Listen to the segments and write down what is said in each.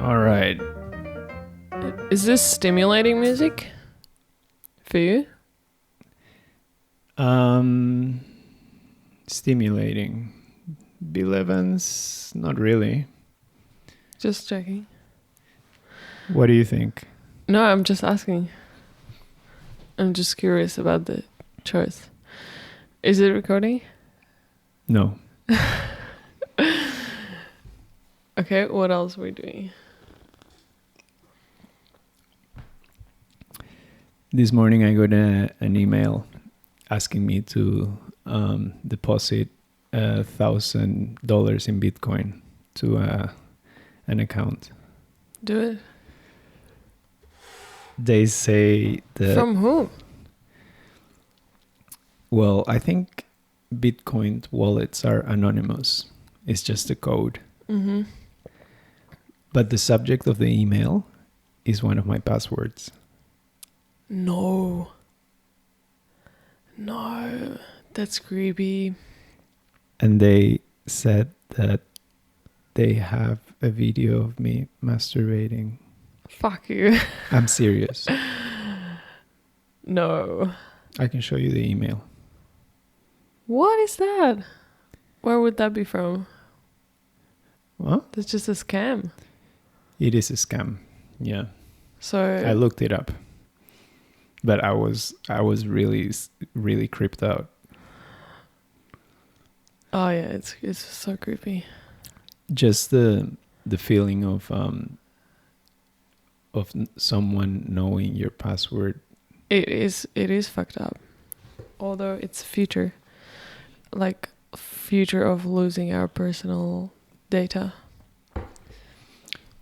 All right. Is this stimulating music for you? Stimulating. Bill Evans, not really. Just checking. What do you think? No, I'm just asking. I'm just curious about the choice. Is it recording? No. Okay, what else are we doing? This morning I got an email asking me to deposit $1,000 in Bitcoin to an account. Do it. They say that... From who? Well, I think Bitcoin wallets are anonymous. It's just a code. Mm-hmm. But the subject of the email is one of my passwords. No, that's creepy. And they said that they have a video of me masturbating. Fuck you. I'm serious. No. I can show you the email. What is that? Where would that be from? What? That's just a scam. It is a scam. Yeah. So I looked it up. But I was really, really creeped out. Oh yeah, it's so creepy. Just the feeling of someone knowing your password. It is fucked up. Although it's future of losing our personal data.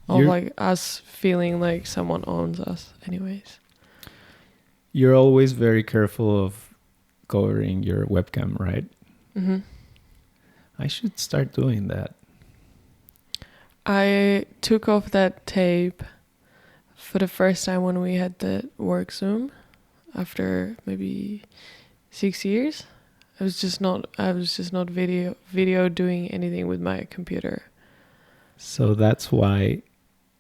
Of like us feeling like someone owns us anyways. You're always very careful of covering your webcam, right? Mm-hmm. I should start doing that. I took off that tape for the first time when we had the work Zoom after maybe 6 years. I was just not video doing anything with my computer. So that's why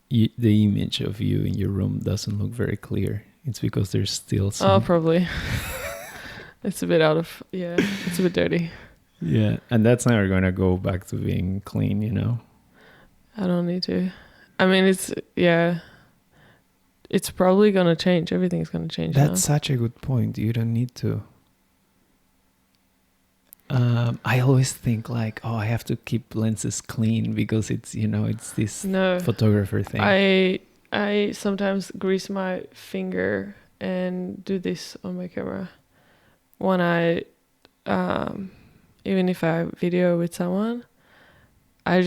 the image of you in your room doesn't look very clear. It's because there's still some... Oh, probably. It's a bit it's a bit dirty. Yeah, and that's never going to go back to being clean, you know? I don't need to. I mean, it's probably going to change. Everything's going to change. That's such a good point. You don't need to. I always think like, oh, I have to keep lenses clean because it's, it's this photographer thing. I sometimes grease my finger and do this on my camera when I even if I video with someone. You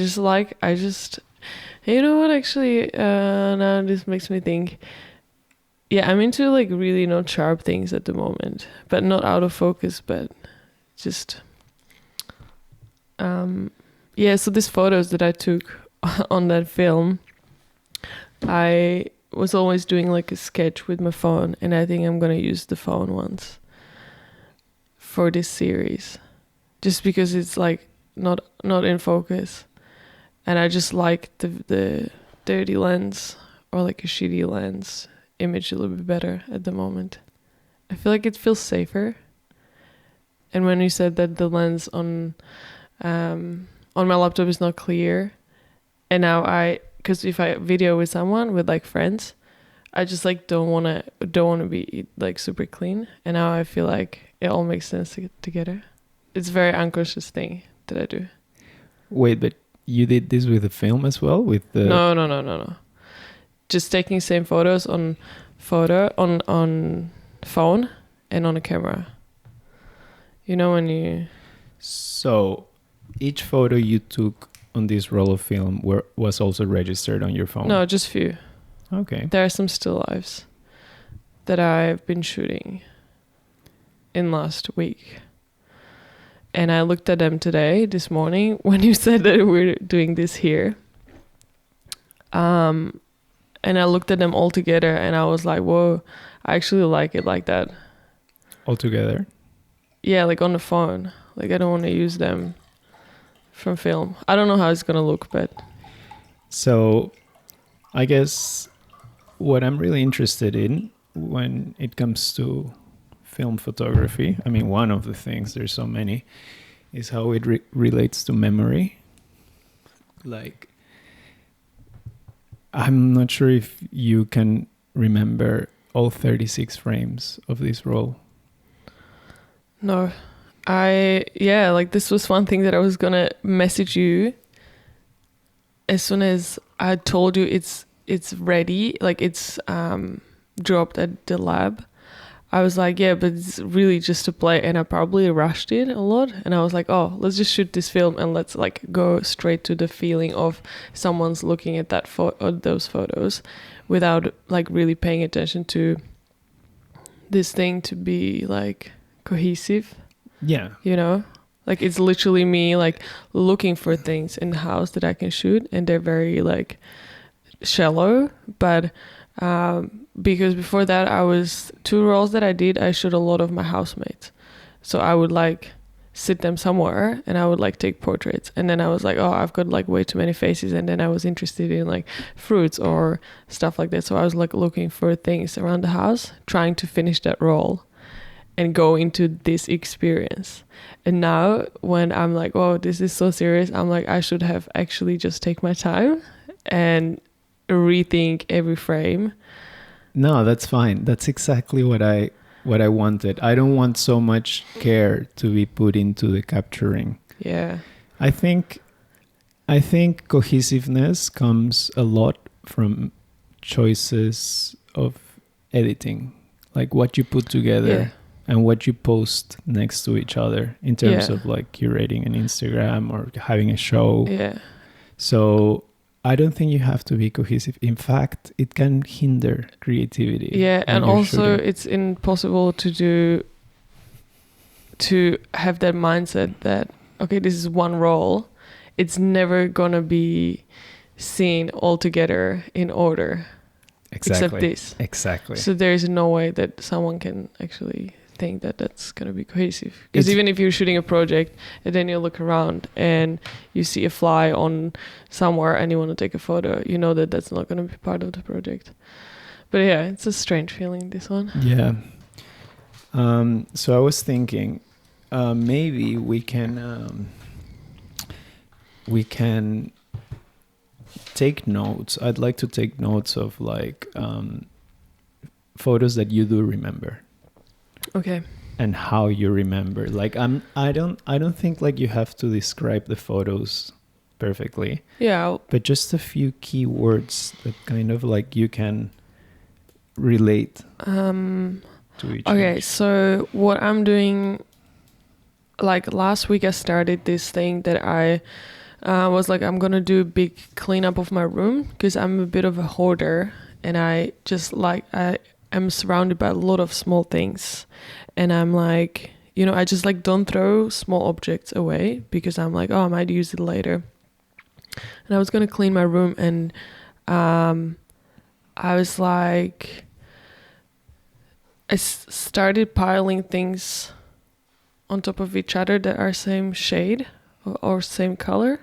know what, actually now this makes me think, I'm into like really not sharp things at the moment, but not out of focus, but just so these photos that I took on that film, I was always doing like a sketch with my phone, and I think I'm gonna use the phone ones for this series, just because it's like not in focus, and I just like the dirty lens or like a shitty lens image a little bit better at the moment. I feel like it feels safer. And when you said that the lens on my laptop is not clear, and now because if I video with someone, with like friends, I just like don't want to be like super clean, and now I feel like it all makes sense together. It's a very unconscious thing that I do. Wait, but you did this with the film as well? With the... No. Just taking same photos on phone and on a camera. You know when you... So each photo you took on this roll of film was also registered on your phone? No, just few. Okay. There are some still lifes that I've been shooting in last week. And I looked at them this morning, when you said that we're doing this here. And I looked at them all together and I was like, whoa, I actually like it like that. All together? Yeah, like on the phone. Like I don't want to use them from film. I don't know how it's going to look, but... So I guess what I'm really interested in when it comes to film photography, I mean, one of the things, there's so many, is how it relates to memory. Like, I'm not sure if you can remember all 36 frames of this roll. No. Like this was one thing that I was gonna message you as soon as I told you it's ready, like it's dropped at the lab. I was like, yeah, but it's really just to play, and I probably rushed it a lot, and I was like, oh, let's just shoot this film and let's like go straight to the feeling of someone's looking at that those photos without like really paying attention to this thing to be like cohesive. Yeah. You know, like it's literally me like looking for things in the house that I can shoot, and they're very like shallow, but because before that I was 2 roles that I did, I shot a lot of my housemates, so I would like sit them somewhere and I would like take portraits, and then I was like, oh, I've got like way too many faces, and then I was interested in like fruits or stuff like that, so I was like looking for things around the house, trying to finish that role and go into this experience. And now when I'm like, oh, this is so serious, I'm like, I should have actually just take my time and rethink every frame. No, that's fine. That's exactly what I wanted. I don't want so much care to be put into the capturing. Yeah. I think cohesiveness comes a lot from choices of editing, like what you put together and what you post next to each other in terms of like curating an Instagram or having a show. Yeah. So I don't think you have to be cohesive. In fact, it can hinder creativity. Yeah, and also it's impossible to have that mindset that, okay, this is one role. It's never gonna be seen all together in order. Exactly. Except this. Exactly. So there is no way that someone can actually think that that's going to be cohesive. Because even if you're shooting a project and then you look around and you see a fly on somewhere and you want to take a photo, you know that that's not going to be part of the project. But yeah, it's a strange feeling, this one. Yeah. So I was thinking maybe we can take notes. I'd like to take notes of like photos that you do remember. Okay. And how you remember. Like I don't think like you have to describe the photos perfectly. Yeah. But just a few key words that kind of like you can relate to each other. Okay, so what I'm doing, like last week I started this thing that I was like, I'm gonna do a big cleanup of my room because I'm a bit of a hoarder, and I am surrounded by a lot of small things, and I'm like, you know, I just like don't throw small objects away because I'm like, oh, I might use it later. And I was gonna clean my room, and I was like, I started piling things on top of each other that are same shade or same color.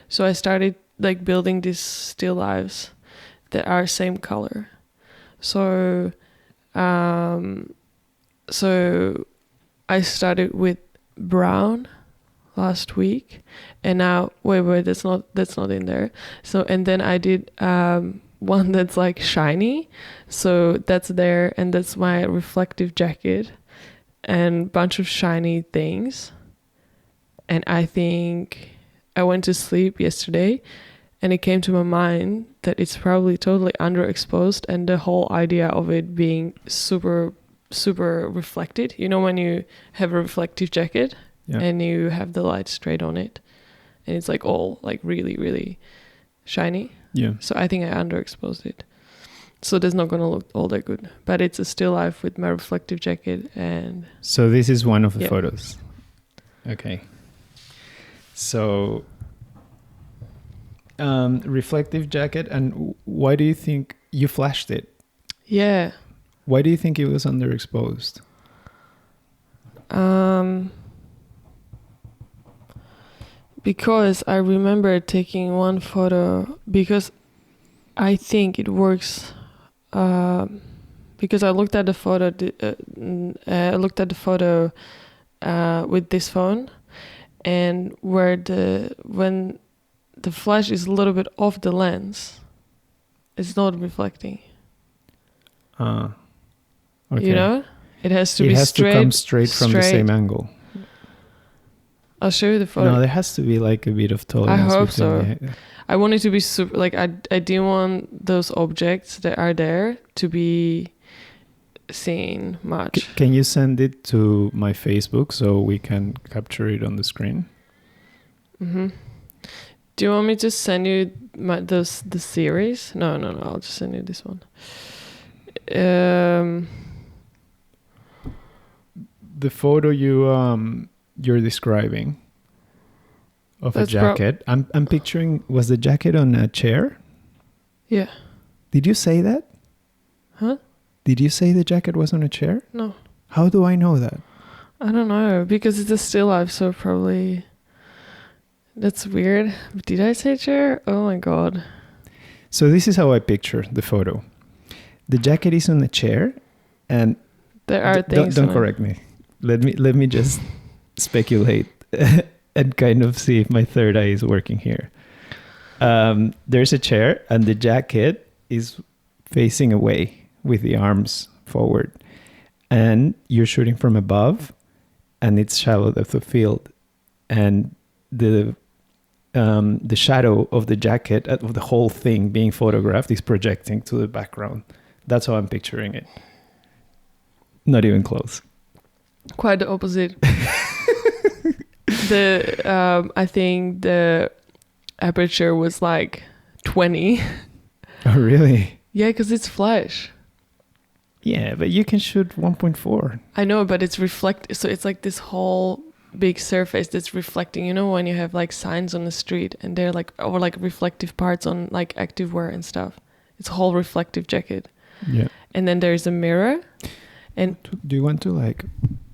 So I started like building these still lives that are same color. So I started with brown last week, and now wait, that's not in there. So and then I did one that's like shiny, so that's there, and that's my reflective jacket and bunch of shiny things. And I think I went to sleep yesterday and it came to my mind that it's probably totally underexposed, and the whole idea of it being super, super reflected. You know when you have a reflective jacket and you have the light straight on it and it's like all like really, really shiny. Yeah. So I think I underexposed it. So that's not going to look all that good. But it's a still life with my reflective jacket. And so this is one of the photos. Okay. So reflective jacket, and why do you think you flashed it? Yeah. Why do you think it was underexposed? Because I remember taking one photo, because I think it works because I looked at the photo. I looked at the photo with this phone, and when the flash is a little bit off the lens, it's not reflecting. Okay. You know, it has to be straight. It has to come straight from the same angle. I'll show you the photo. No, there has to be like a bit of tolerance. I hope so. I want it to be super. Like I didn't want those objects that are there to be seen much. Can you send it to my Facebook so we can capture it on the screen? Mm-hmm. Do you want me to send you the series? No. I'll just send you this one. The photo you're describing of a jacket. I'm picturing. Was the jacket on a chair? Yeah. Did you say that? Huh? Did you say the jacket was on a chair? No. How do I know that? I don't know, because it's a still life, so probably... That's weird. Did I say chair? Oh my god. So this is how I picture the photo. The jacket is on a chair, and there are things. Don't correct me. Let me just speculate and kind of see if my third eye is working here. There's a chair, and the jacket is facing away with the arms forward, and you're shooting from above, and it's shallow depth of field, and the shadow of the jacket, of the whole thing being photographed, is projecting to the background. That's how I'm picturing it. Not even close. Quite the opposite. I think the aperture was like 20. Oh, really? Yeah, because it's flash. Yeah, but you can shoot 1.4. I know, but it's so it's like this whole big surface that's reflecting. You know, when you have like signs on the street and they're like, or like reflective parts on like activewear and stuff. It's a whole reflective jacket. Yeah. And then there's a mirror. And do you want to like...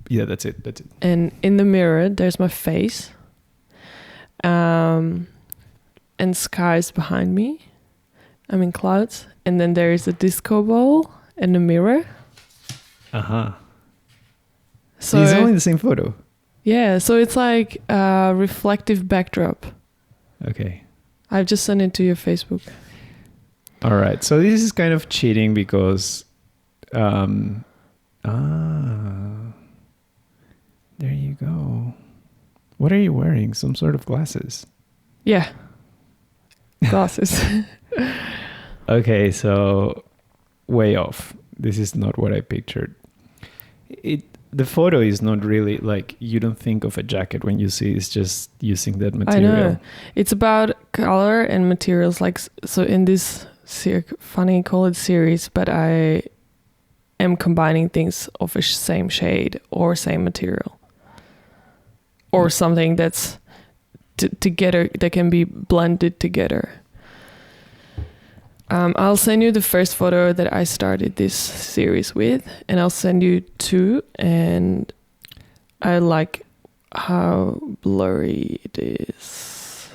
Yeah, that's it. And in the mirror, there's my face. And skies behind me. I'm in clouds. And then there is a disco ball and a mirror. Uh-huh. So it's all in the same photo. Yeah, so it's like a reflective backdrop. Okay. I've just sent it to your Facebook. All right. So this is kind of cheating because... there you go. What are you wearing? Some sort of glasses? Yeah. Glasses. Okay, so way off. This is not what I pictured. The photo is not really like, you don't think of a jacket when you see it's just using that material. I know. It's about color and materials. Like, so in this funny call it series, but I am combining things of a same shade or same material. Or something that's together, that can be blended together. I'll send you the first photo that I started this series with, and I'll send you two, and I like how blurry it is.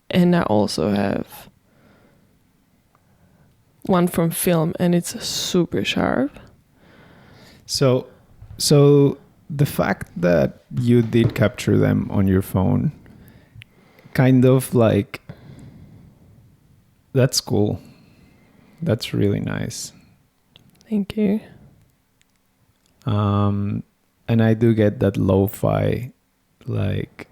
And I also have one from film, and it's super sharp. So the fact that you did capture them on your phone, kind of like, that's cool. That's really nice. Thank you. And I do get that lo-fi, like,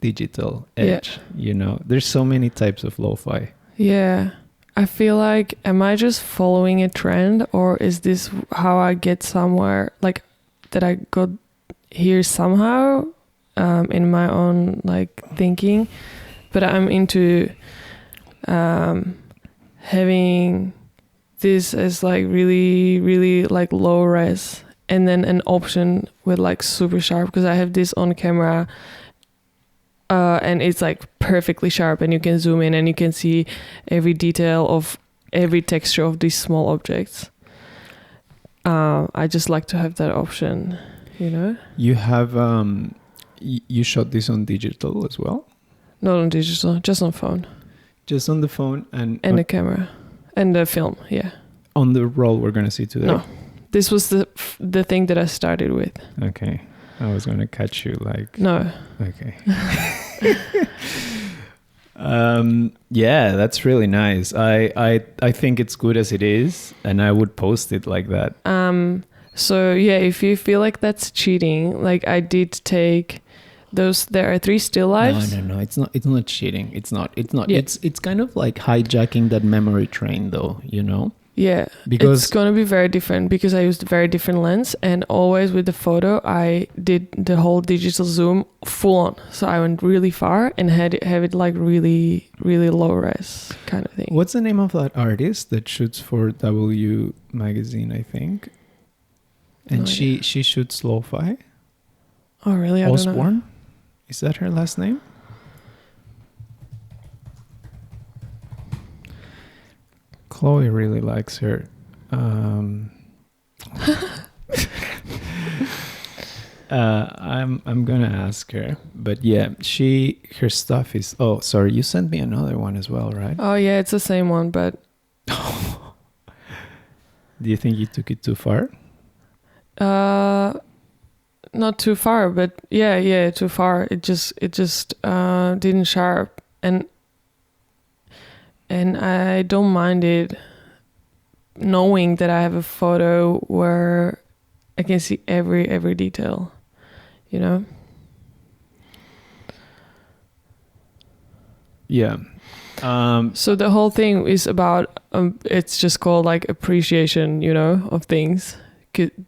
digital edge, you know. There's so many types of lo-fi. Yeah. I feel like, am I just following a trend, or is this how I get somewhere, like, that I got here somehow in my own, like, thinking? But I'm into having this as like really, really like low res, and then an option with like super sharp, because I have this on camera and it's like perfectly sharp, and you can zoom in and you can see every detail of every texture of these small objects. I just like to have that option, you know. You have you shot this on digital as well? Not on digital, just on phone. Just on the phone and the camera. And the film, yeah. On the roll we're going to see today? No. This was the thing that I started with. Okay. I was going to catch you like... No. Okay. Yeah, that's really nice. I think it's good as it is, and I would post it like that. So yeah, if you feel like that's cheating, like I did take those. There are 3 still lives. No. It's not cheating. It's not. Yeah. It's kind of like hijacking that memory train, though. You know. Yeah, because it's gonna be very different because I used a very different lens, and always with the photo I did the whole digital zoom full on, so I went really far and have it like really really low res kind of thing. What's the name of that artist that shoots for W magazine? I think, and she shoots lo-fi. Oh really? I Osborne? don't know. Is that her last name? Chloe really likes her. I'm gonna ask her, but yeah, her stuff is. Oh, sorry, you sent me another one as well, right? Oh yeah, it's the same one, but. Do you think you took it too far? Not too far, but yeah, too far. It just didn't sharp, and I don't mind it knowing that I have a photo where I can see every detail, you know? Yeah. So the whole thing is about, it's just called like appreciation, you know, of things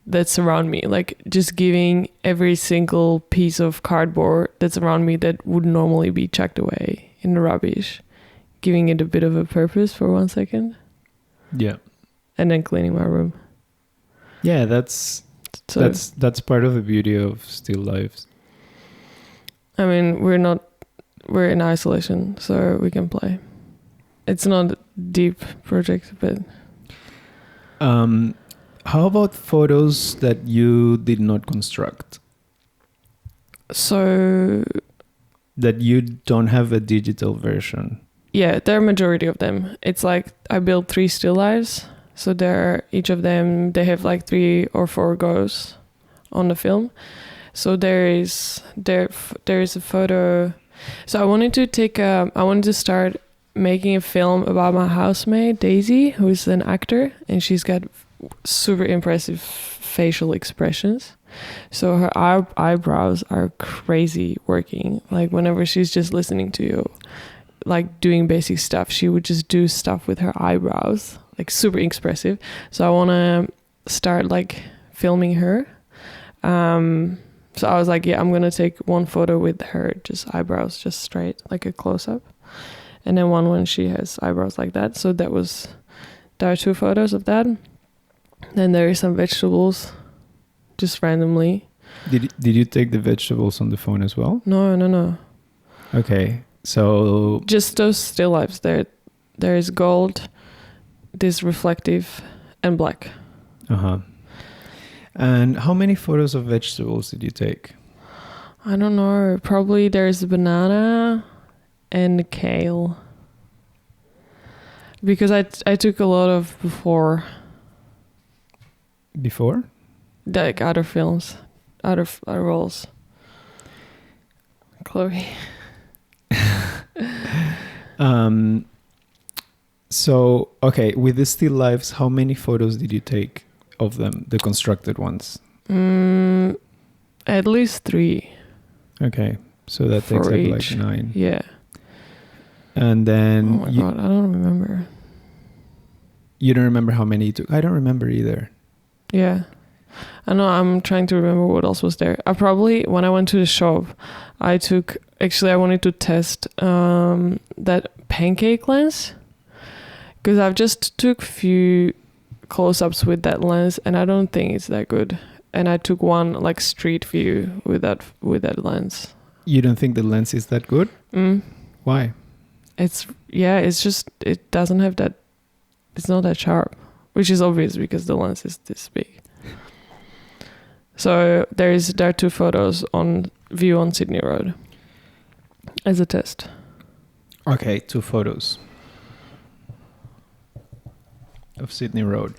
that surround me. Like just giving every single piece of cardboard that's around me that would normally be chucked away in the rubbish, giving it a bit of a purpose for 1 second. Yeah. And then cleaning my room. Yeah, that's part of the beauty of still lives. I mean, we're in isolation, so we can play. It's not a deep project, but... How about photos that you did not construct? So... That you don't have a digital version? Yeah, there are a majority of them. It's like I built 3 still lives. So each of them, they have like 3 or 4 goes on the film. So there is a photo. So I wanted to start making a film about my housemate, Daisy, who is an actor, and she's got super impressive facial expressions. So her eyebrows are crazy working. Like whenever she's just listening to you, like doing basic stuff, she would just do stuff with her eyebrows, like super expressive. So I want to start like filming her. So I was like, yeah, I'm gonna take 1 photo with her, just eyebrows, just straight, like a close-up, and then one when she has eyebrows like that. So there are 2 photos of that. Then there is some vegetables, just randomly. Did you take the vegetables on the phone as well? No. Okay, so just those still lifes. There is gold, this reflective, and black. And how many photos of vegetables did you take? I don't know. Probably there's a banana and kale. Because I took a lot of before. Before? Like other films, other roles. Chloe. So, okay, with the still lives, how many photos did you take of them, the constructed ones? At least 3. Okay, so that takes up like 9. Yeah. And then... Oh my God, I don't remember. You don't remember how many you took? I don't remember either. Yeah. I know, I'm trying to remember what else was there. When I went to the shop, I wanted to test that pancake lens. Because I've just took few close-ups with that lens, and I don't think it's that good. And I took one like street view with that lens. You don't think the lens is that good? Why? It doesn't have that. It's not that sharp, which is obvious because the lens is this big. So there are 2 photos on view on Sydney Road as a test. Okay, 2 photos. of Sydney Road.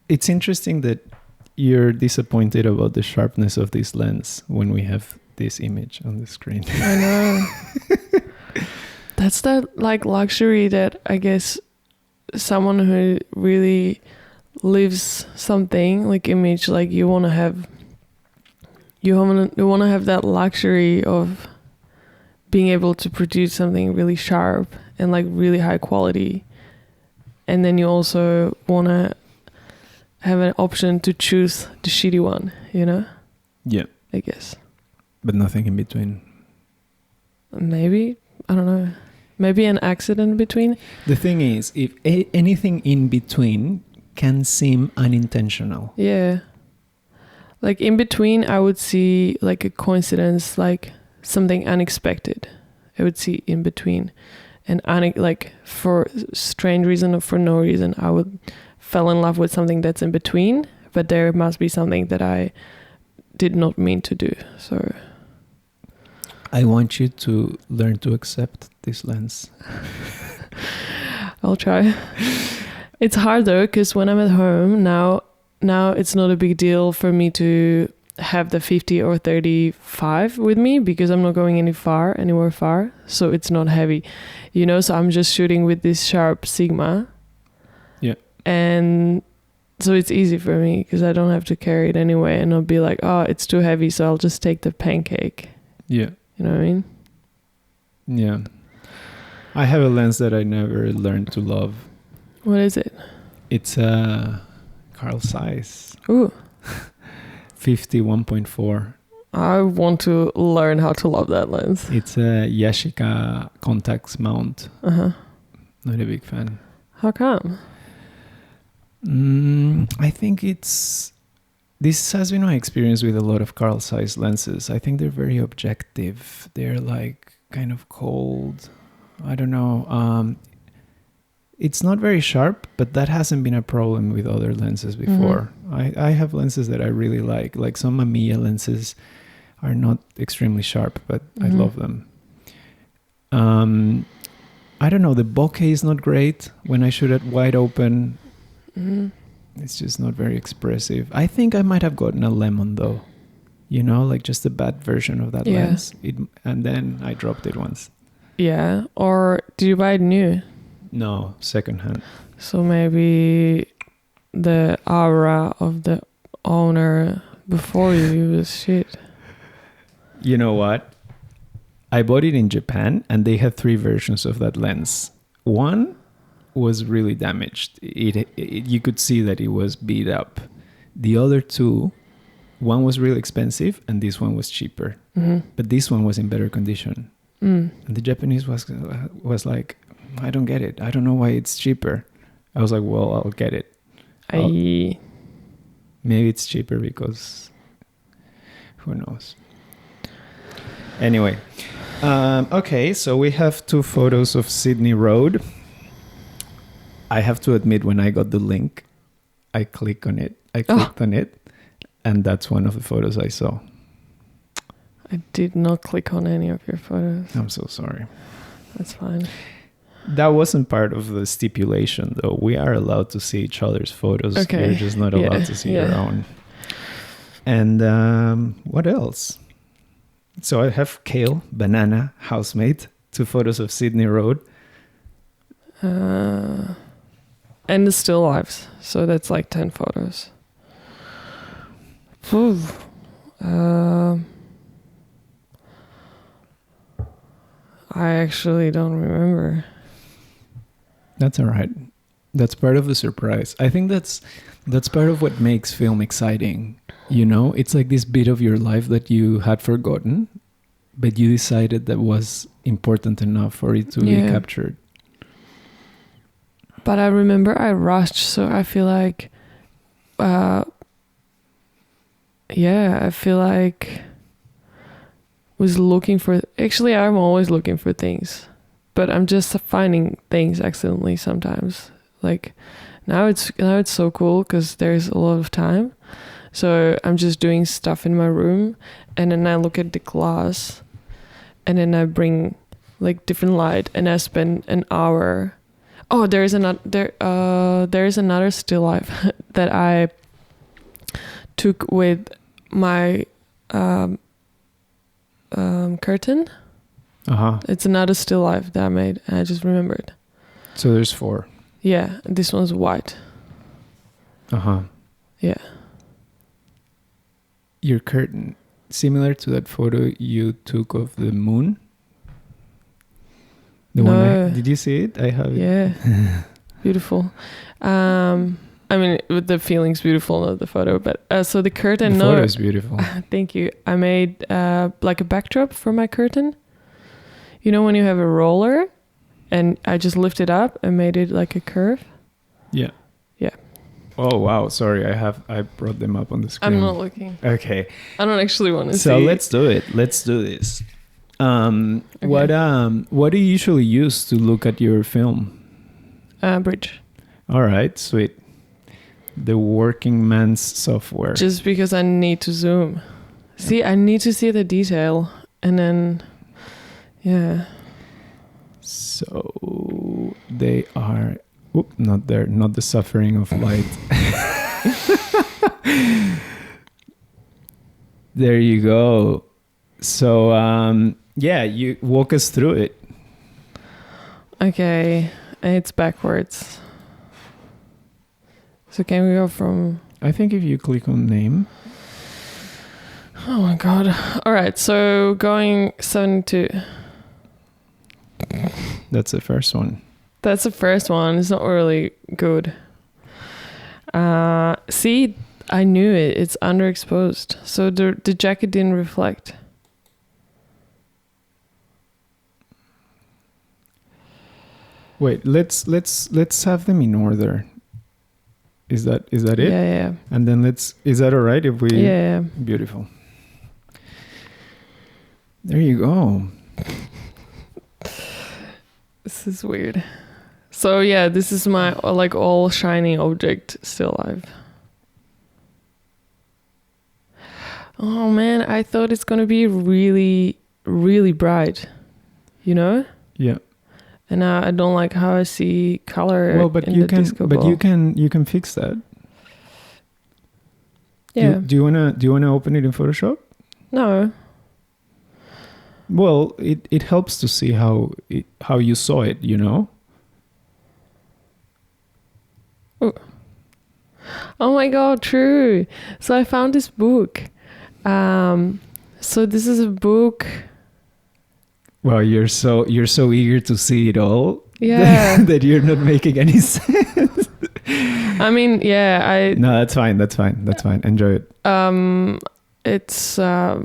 It's interesting that you're disappointed about the sharpness of this lens when we have this image on the screen. I know. That's that like luxury that I guess someone who really lives something like image, like you want to have that luxury of being able to produce something really sharp and like really high quality. And then you also want to have an option to choose the shitty one, you know? Yeah. I guess. But nothing in between. Maybe. I don't know. Maybe an accident between. The thing is, if anything in between can seem unintentional. Yeah. Like in between, I would see like a coincidence, like something unexpected. I would see in between. And like for strange reason or for no reason, I would fell in love with something that's in between, but there must be something that I did not mean to do. So I want you to learn to accept this lens. I'll try. It's hard though, because when I'm at home now it's not a big deal for me to have the 50 or 35 with me because I'm not going anywhere far. So it's not heavy, you know, so I'm just shooting with this sharp Sigma. Yeah. And so it's easy for me because I don't have to carry it anyway and I'll be like, oh, it's too heavy. So I'll just take the pancake. Yeah. You know what I mean? Yeah. I have a lens that I never learned to love. What is it? It's a Carl Zeiss. Ooh. 51.4. I want to learn how to love that lens. It's a Yashica Contax mount. Uh-huh. Not a big fan. How come? I think this has been my experience with a lot of Carl Zeiss lenses. I think they're very objective. They're like kind of cold. I don't know. It's not very sharp, but that hasn't been a problem with other lenses before. Mm-hmm. I have lenses that I really like some Mamiya lenses are not extremely sharp, but I love them. I don't know, the bokeh is not great when I shoot it wide open. It's just not very expressive. I think I might have gotten a lemon though, you know, like just a bad version of that lens. And then I dropped it once. Yeah. Or did you buy it new? No, secondhand. So maybe the aura of the owner before you was shit. You know what? I bought it in Japan and they had 3 versions of that lens. One was really damaged. You could see that it was beat up. The other 2, one was really expensive and this one was cheaper. But this one was in better condition. And the Japanese was like, I don't get it. I don't know why it's cheaper. I was like, well, I'll get it. Maybe it's cheaper because who knows. Anyway, okay, so we have 2 photos of Sydney Road. I have to admit, when I got the link, I clicked on it, and that's one of the photos I saw. I did not click on any of your photos. I'm so sorry. That's fine. That wasn't part of the stipulation, though. We are allowed to see each other's photos. Okay. You're just not allowed to see your own. And what else? So I have kale, banana, housemate, 2 photos of Sydney Road. And the still lifes. So that's like 10 photos. I actually don't remember. That's all right. That's part of the surprise. I think that's part of what makes film exciting. You know, it's like this bit of your life that you had forgotten, but you decided that was important enough for it to be captured. But I remember I rushed, so I feel like, I feel like was looking for. Actually, I'm always looking for things, but I'm just finding things accidentally sometimes. Like now it's so cool because there's a lot of time, so I'm just doing stuff in my room, and then I look at the glass, and then I bring like different light, and I spent an hour. Oh, there is another still life that I took with my curtain. It's another still life that I made, and I just remembered. So there's 4. Yeah, this one's white. Yeah. Your curtain, similar to that photo you took of the moon. Did you see it? I have it. Yeah. Beautiful. I mean, the feeling's beautiful, not the photo, but so the curtain. The photo is beautiful. Thank you. I made like a backdrop for my curtain. You know when you have a roller, and I just lifted up and made it like a curve. Yeah. Yeah. Oh wow! Sorry, I brought them up on the screen. I'm not looking. Okay. I don't actually want to see. So let's do it. Let's do this. Okay. What do you usually use to look at your film? Bridge. All right, sweet. The working man's software. Just because I need to zoom. See, I need to see the detail, and then, yeah. So they are. Not there. Not the suffering of light. There you go. So yeah, you walk us through it. Okay, it's backwards. So can we go from... I think if you click on name. Oh my god. All right, so going 72. That's the first one. That's the first one. It's not really good. See, I knew it. It's underexposed. So the jacket didn't reflect. Wait, let's have them in order. Is that it? Yeah. And then is that all right if we... Yeah. Beautiful. There you go. This is weird. So yeah, this is my like all shiny object still life. Oh man, I thought it's gonna be really, really bright. You know? Yeah. And I don't like how I see color. Well, but you can fix that. Yeah. Do you wanna open it in Photoshop? No. Well, it helps to see how you saw it, you know? Oh my god, true. So I found this book. So this is a book. Well, you're so eager to see it all. Yeah. That you're not making any sense. I mean, yeah, No, that's fine. Enjoy it. It's I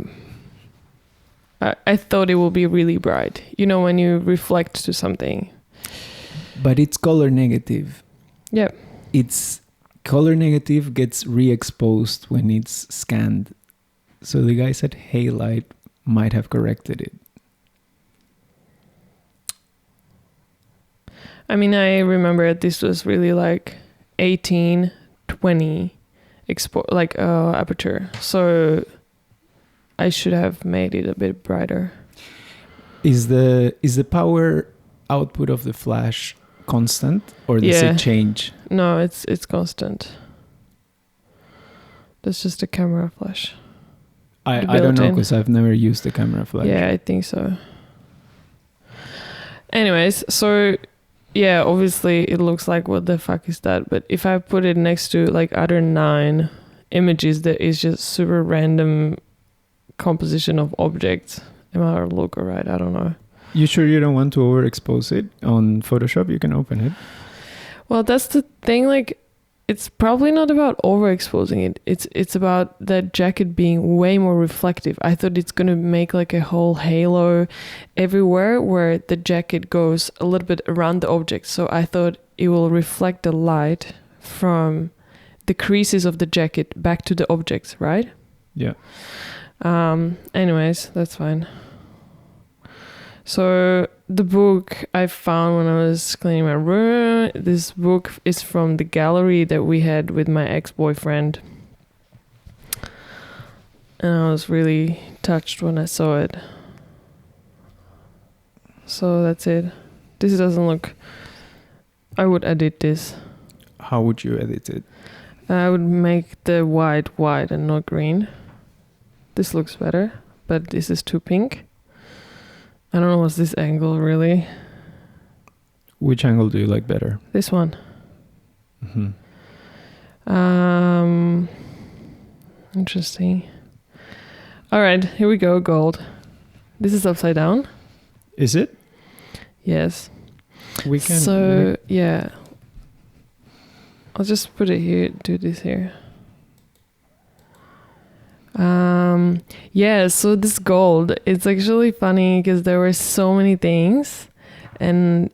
thought it would be really bright. You know, when you reflect to something. But it's color negative. Yeah. It's color negative gets re-exposed when it's scanned. So the guys at Halite might have corrected it. I mean, I remember this was really like 18, 20 aperture. So I should have made it a bit brighter. Is the power output of the flash constant, or does it change? No, it's constant. That's just a camera flash. I don't know, because I've never used the camera flash. Yeah, I think so. Anyways, so yeah, obviously it looks like, what the fuck is that? But if I put it next to like other 9 images that is just super random composition of objects, it might look alright. I don't know. You sure you don't want to overexpose it on Photoshop? You can open it. Well, that's the thing. Like, it's probably not about overexposing it. It's about that jacket being way more reflective. I thought it's gonna make like a whole halo everywhere where the jacket goes a little bit around the object. So I thought it will reflect the light from the creases of the jacket back to the objects, right? Yeah. Anyways, that's fine. So the book I found when I was cleaning my room, this book is from the gallery that we had with my ex-boyfriend. And I was really touched when I saw it. So that's it. This doesn't look... I would edit this. How would you edit it? I would make the white and not green. This looks better, but this is too pink. I don't know what's this angle really. Which angle do you like better? This one. Mm-hmm. Interesting. All right, here we go, gold. This is upside down. Is it? Yes. We can. So, yeah. I'll just put it here, do this here. Yeah, so this gold, it's actually funny because there were so many things and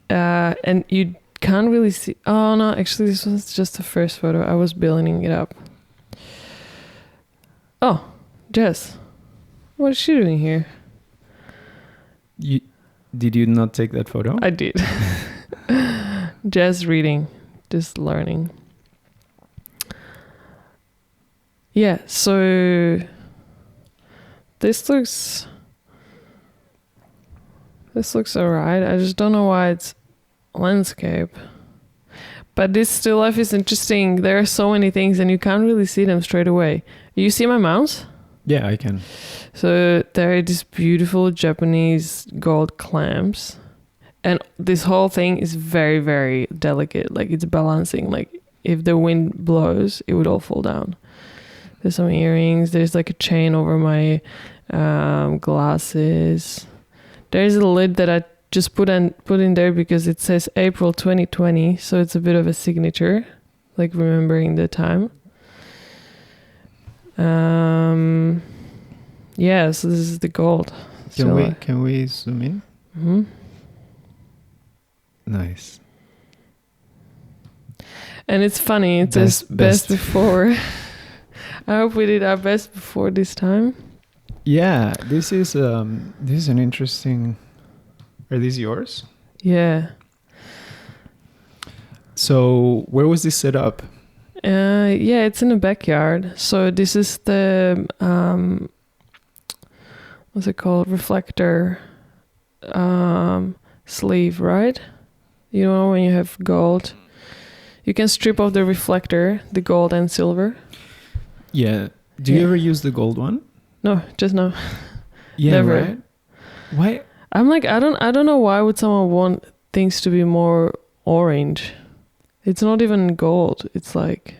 you can't really see. Oh no, actually this was just the first photo. I was building it up. Oh, Jess, what is she doing here? Did you not take that photo? I did. Jess reading, just learning. Yeah, so this looks alright. I just don't know why it's landscape. But this still life is interesting. There are so many things and you can't really see them straight away. You see my mouse? Yeah, I can. So there are these beautiful Japanese gold clamps. And this whole thing is very, very delicate. Like it's balancing. Like if the wind blows, it would all fall down. There's some earrings. There's like a chain over my glasses. There's a lid that I just put in there because it says April 2020. So it's a bit of a signature, like remembering the time. Yeah, so this is the gold. Can we zoom in? Mm-hmm. Nice. And it's funny. It says best before. I hope we did our best before this time. Yeah, this is an interesting. Are these yours? Yeah. So where was this set up? Yeah, it's in the backyard. So this is the what's it called? Reflector sleeve, right? You know when you have gold, you can strip off the reflector, the gold and silver. Yeah. Do you ever use the gold one? No, just no. Yeah, never. Right? Why? I'm like, I don't know why would someone want things to be more orange. It's not even gold. It's like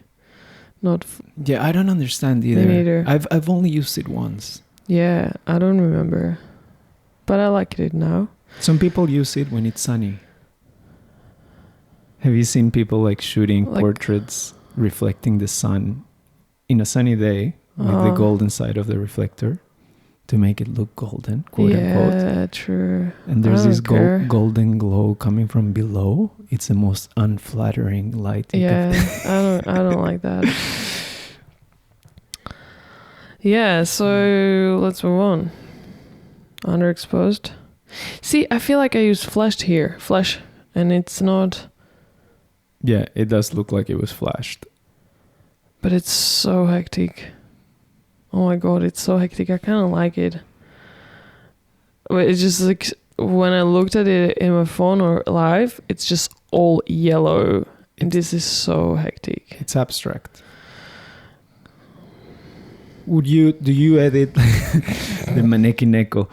not. Yeah, I don't understand either. Me neither. I've only used it once. Yeah, I don't remember, but I like it now. Some people use it when it's sunny. Have you seen people like shooting portraits reflecting the sun in a sunny day with the golden side of the reflector to make it look golden, quote unquote? Yeah, true. And there's this golden glow coming from below. It's the most unflattering light. Yeah, I don't like that. Yeah, so let's move on. Underexposed. See, I feel like I used flash, and it's not. Yeah, it does look like it was flashed. But it's so hectic. Oh my god, it's so hectic. I kind of like it. But it's just like when I looked at it in my phone or live, it's just all yellow. And this is so hectic. It's abstract. Do you edit the manekineko?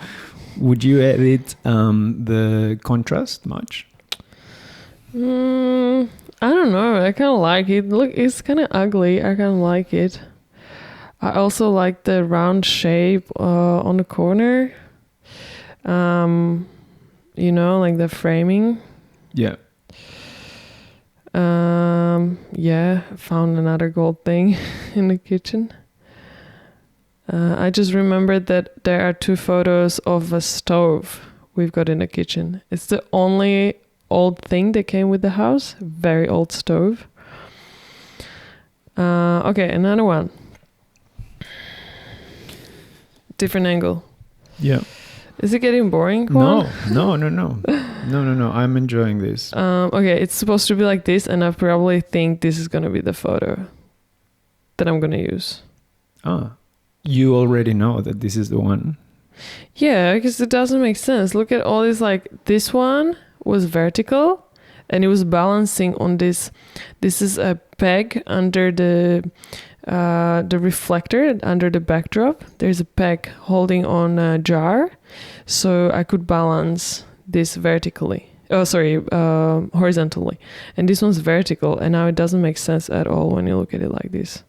Would you edit the contrast much? I don't know. I kind of like it. Look, it's kind of ugly. I kind of like it. I also like the round shape on the corner. You know, like the framing. Yeah. Yeah, found another gold thing in the kitchen. I just remembered that there are 2 photos of a stove we've got in the kitchen. It's the only old thing that came with the house. Very old stove. Okay, another one. Different angle. Yeah. Is it getting boring? No. I'm enjoying this. Okay, it's supposed to be like this, and I probably think this is gonna be the photo that I'm gonna use. You already know that this is the one. Yeah, because it doesn't make sense. Look at all this, like this one was vertical and it was balancing on this. This is a peg under the reflector, under the backdrop. There's a peg holding on a jar. So I could balance this vertically. Horizontally. And this one's vertical, and now it doesn't make sense at all when you look at it like this.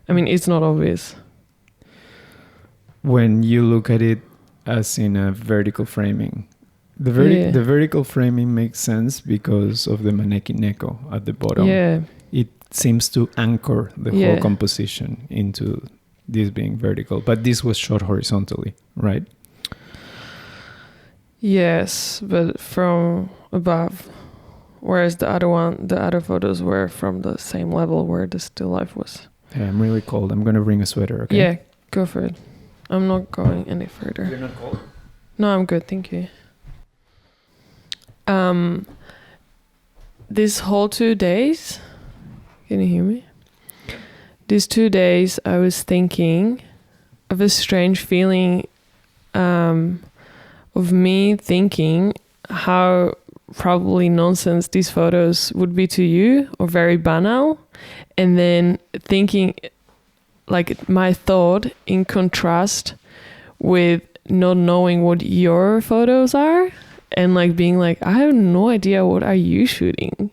I mean, it's not obvious. When you look at it as in a vertical framing, the vertical framing makes sense because of the maneki neko at the bottom. Yeah. It seems to anchor the whole composition into this being vertical, but this was shot horizontally, right? Yes, but from above, whereas the other photos were from the same level where the still life was. Yeah, I'm really cold. I'm gonna bring a sweater. Okay. Yeah, go for it. I'm not going any further. You're not cold? No, I'm good, thank you. This whole 2 days, can you hear me? Yeah. These 2 days, I was thinking of a strange feeling of me thinking how probably nonsense these photos would be to you, or very banal, and then thinking like my thought in contrast with not knowing what your photos are, and like being like, I have no idea, what are you shooting?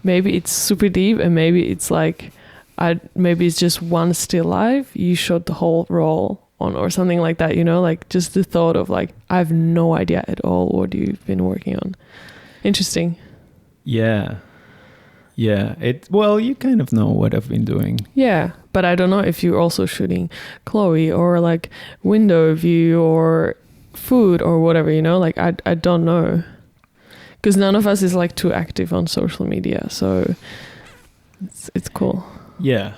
Maybe it's super deep, and maybe it's like maybe it's just one still life you shot the whole roll on, or something like that, you know, like just the thought of like, I have no idea at all what you've been working on. Interesting. Yeah. Well, you kind of know what I've been doing. Yeah, but I don't know if you're also shooting Chloe or like window view or food or whatever, you know, like I don't know, because none of us is like too active on social media, so it's cool. Yeah.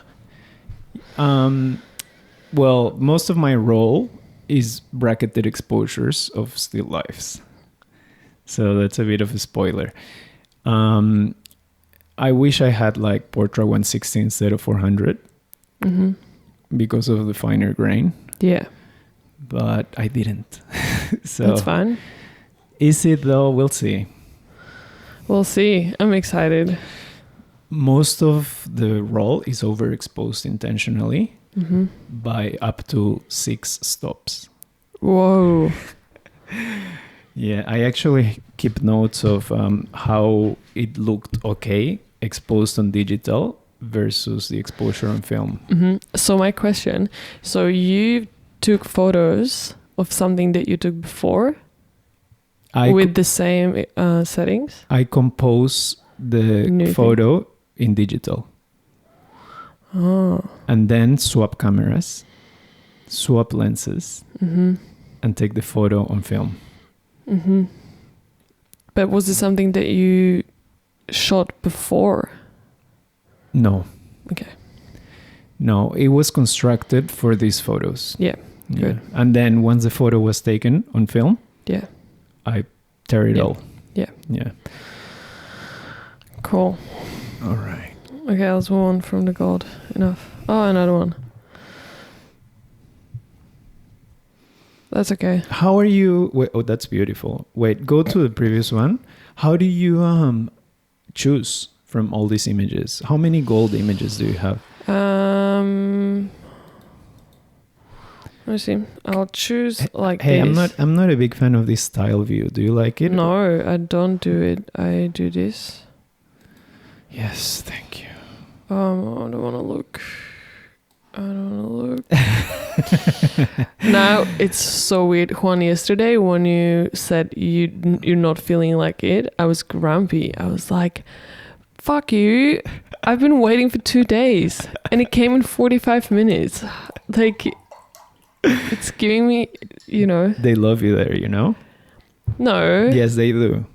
Well, most of my role is bracketed exposures of still lifes. So that's a bit of a spoiler. I wish I had like Portra 160 instead of 400 because of the finer grain. Yeah. But I didn't. So that's fine. Is it though? We'll see. We'll see. I'm excited. Most of the roll is overexposed intentionally by up to 6 stops. Whoa. Yeah, I actually keep notes of how it looked okay exposed on digital versus the exposure on film. So my question, so you took photos of something that you took before with the same settings? I compose the photo in digital. Oh. And then swap cameras, swap lenses, and take the photo on film. But was it something that you shot before? No. Okay. No, it was constructed for these photos. Yeah. Good. And then once the photo was taken on film, I tear it all. Yeah. Yeah. Cool. All right. Okay, let's move on from the gold. Enough. Oh, another one. That's okay. How are you? Wait, oh, that's beautiful. Wait, go to the previous one. How do you choose from all these images? How many gold images do you have? Let me see. I'll choose like this. I'm not a big fan of this style view. Do you like it? No, I don't do it. I do this. Yes, thank you. I don't want to look. Now it's so weird. Juan, yesterday when you said you're not feeling like it, I was grumpy. I was like, fuck you. I've been waiting for 2 days and it came in 45 minutes. Like, it's giving me, you know. They love you there, you know? No. Yes, they do.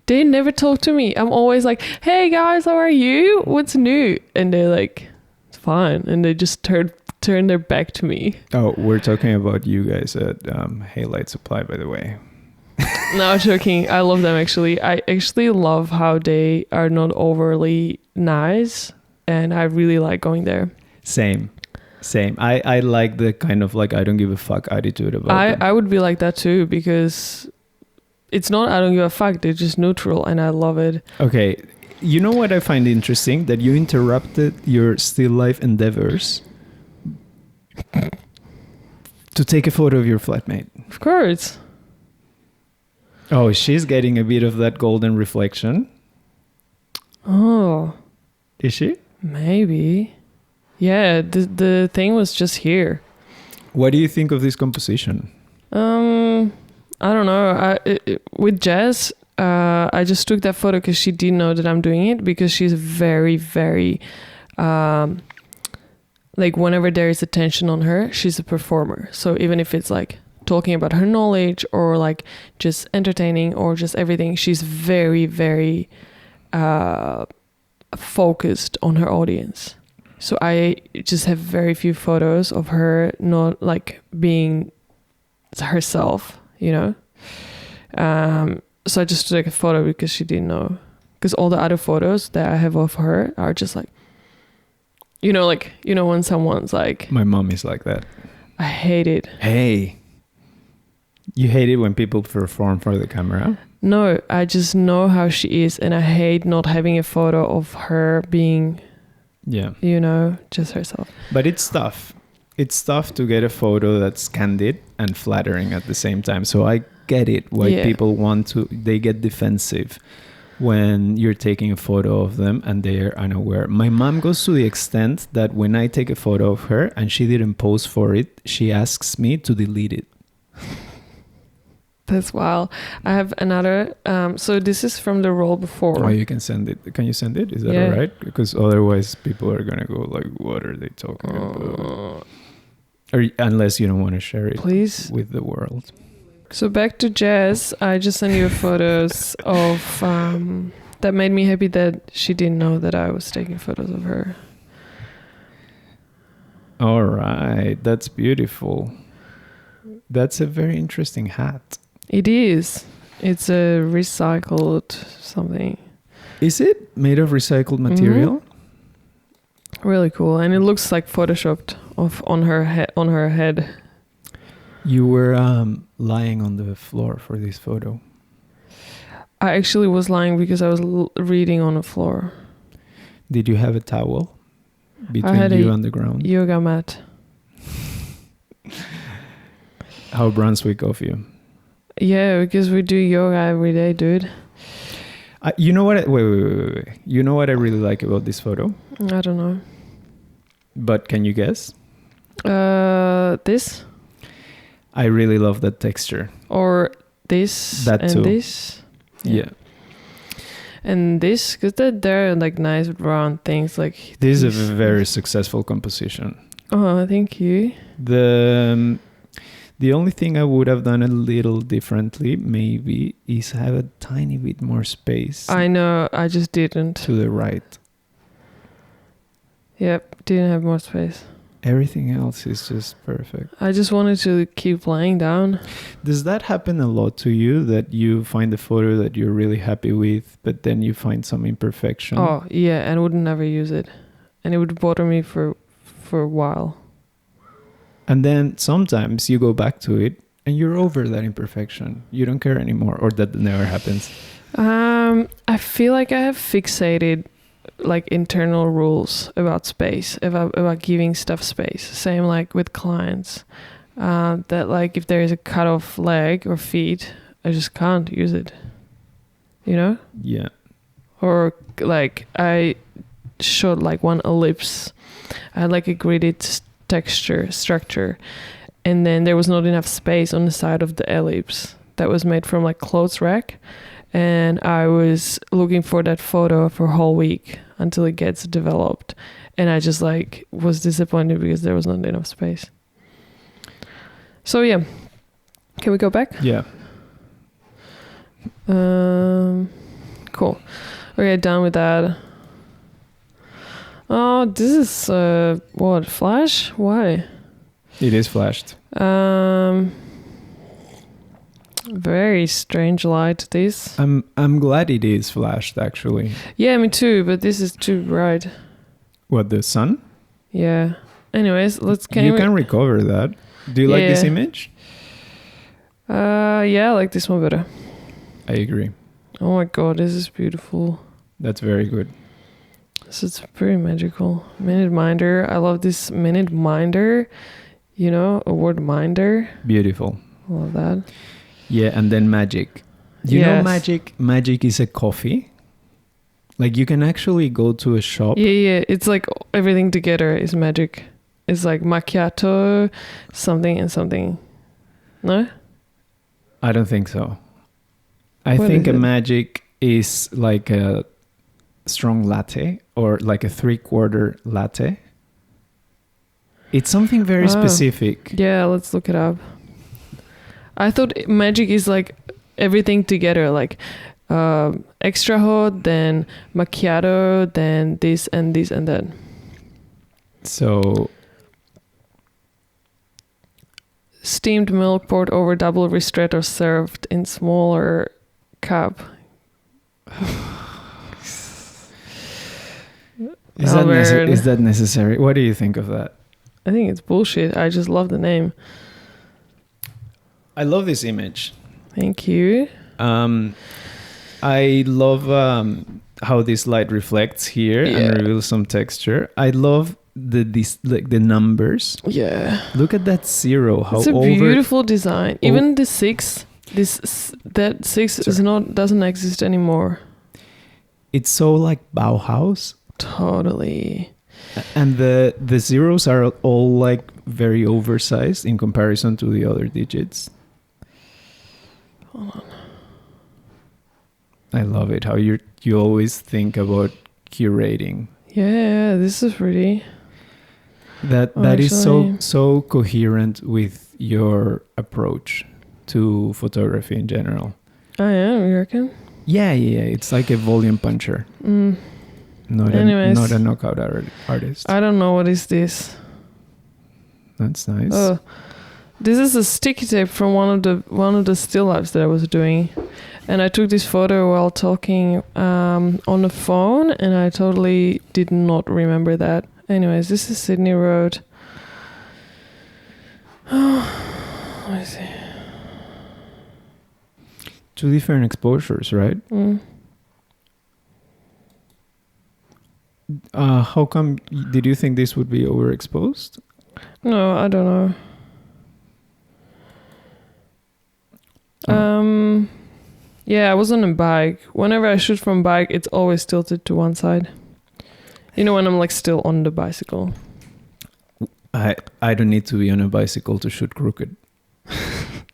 They never talk to me. I'm always like, hey guys, how are you? What's new? And they're like, it's fine. And they just turn their back to me. Oh, we're talking about you guys at Light Supply, by the way. No, joking. I love them actually. I actually love how they are not overly nice. And I really like going there. Same. Same. I like the kind of like I don't give a fuck attitude about them. I would be like that too, because it's not I don't give a fuck, they're just neutral, and I love it. Okay, you know what I find interesting? That you interrupted your still life endeavors to take a photo of your flatmate. Of course. Oh, she's getting a bit of that golden reflection. Oh. Is she? Maybe. Yeah, the thing was just here. What do you think of this composition? I don't know. With Jazz, I just took that photo because she didn't know that I'm doing it, because she's very, very, like whenever there is attention on her, she's a performer. So even if it's like talking about her knowledge or like just entertaining or just everything, she's very, very focused on her audience. So I just have very few photos of her not like being herself, you know. So I just took a photo because she didn't know. Because all the other photos that I have of her are just like, like, when someone's like... My mom is like that. I hate it. Hey, you hate it when people perform for the camera? No, I just know how she is, and I hate not having a photo of her being... Yeah. Just herself. But it's tough. It's tough to get a photo that's candid and flattering at the same time. So I get it why people they get defensive when you're taking a photo of them and they're unaware. My mom goes to the extent that when I take a photo of her and she didn't pose for it, she asks me to delete it. That's wild. I have another. So this is from the roll before. Oh, you can send it. Can you send it? Is that all right? Because otherwise people are going to go like, what are they talking about? Or unless you don't want to share it with the world. So back to Jazz. I just sent you photos of that made me happy that she didn't know that I was taking photos of her. All right. That's beautiful. That's a very interesting hat. It is. It's a recycled something. Is it made of recycled material? Mm-hmm. Really cool, and it looks like photoshopped on her head. You were lying on the floor for this photo. I actually was lying because I was reading on the floor. Did you have a towel between you and the ground? Yoga mat. How Brunswick of you. Yeah, because we do yoga every day, dude. You know what? Wait. You know what I really like about this photo? I don't know. But can you guess? This? I really love that texture. Or this that and too. this? Yeah. And this, because they're like nice round things. Like this is a very successful composition. Oh, thank you. The only thing I would have done a little differently, maybe, is have a tiny bit more space. I know, I just didn't. To the right. Yep, didn't have more space. Everything else is just perfect. I just wanted to keep laying down. Does that happen a lot to you, that you find a photo that you're really happy with, but then you find some imperfection? Oh, yeah, and I would never use it. And it would bother me for a while. And then sometimes you go back to it and you're over that imperfection. You don't care anymore, or that never happens. I feel like I have fixated like internal rules about space, about giving stuff space. Same like with clients. That like if there is a cut off leg or feet, I just can't use it. You know? Yeah. Or like I shot like one ellipse. I had like a gridded structure, and then there was not enough space on the side of the ellipse that was made from like clothes rack, and I was looking for that photo for a whole week until it gets developed, and I just like was disappointed because there was not enough space. So yeah, can we go back? Yeah. Cool. Okay, done with that. Oh, this is what, flash? Why? It is flashed. Very strange light, this. I'm glad it is flashed, actually. Yeah, me too, but this is too bright. What, the sun? Yeah. Anyways, You can recover that. Do you like this image? Yeah, I like this one better. I agree. Oh my god, this is beautiful. That's very good. So it's very magical. Minute Minder. I love this Minute Minder. You know, a word minder. Beautiful. I love that. Yeah, and then magic. You know magic? Magic is a coffee. Like you can actually go to a shop. Yeah. It's like everything together is magic. It's like macchiato, something and something. No? I don't think so. I think a magic is like a strong latte or like a 3/4 latte. It's something very specific. Yeah, let's look it up. I thought magic is like everything together, like extra hot, then macchiato, then this and this and that. So steamed milk poured over double ristretto served in smaller cup. Is that necessary? What do you think of that? I think it's bullshit. I just love the name. I love this image. Thank you. I love how this light reflects here and reveals some texture. I love the numbers. Yeah. Look at that 0. How it's a beautiful design. Even the 6. That 6 doesn't exist anymore. It's so like Bauhaus. Totally. And the zeros are all like very oversized in comparison to the other digits. Hold on. I love it how you always think about curating. Yeah, this is pretty. That is so coherent with your approach to photography in general. I am, you reckon? Yeah. It's like a volume puncher. Not a knockout artist. I don't know what is this. That's nice. This is a sticky tape from one of the still lifes that I was doing, and I took this photo while talking on the phone, and I totally did not remember that. Anyways, this is Sydney Road. Let me see. 2 different exposures, right? How come? Did you think this would be overexposed? No, I don't know. Yeah, I was on a bike. Whenever I shoot from bike, it's always tilted to one side. You know, when I'm like still on the bicycle. I don't need to be on a bicycle to shoot crooked.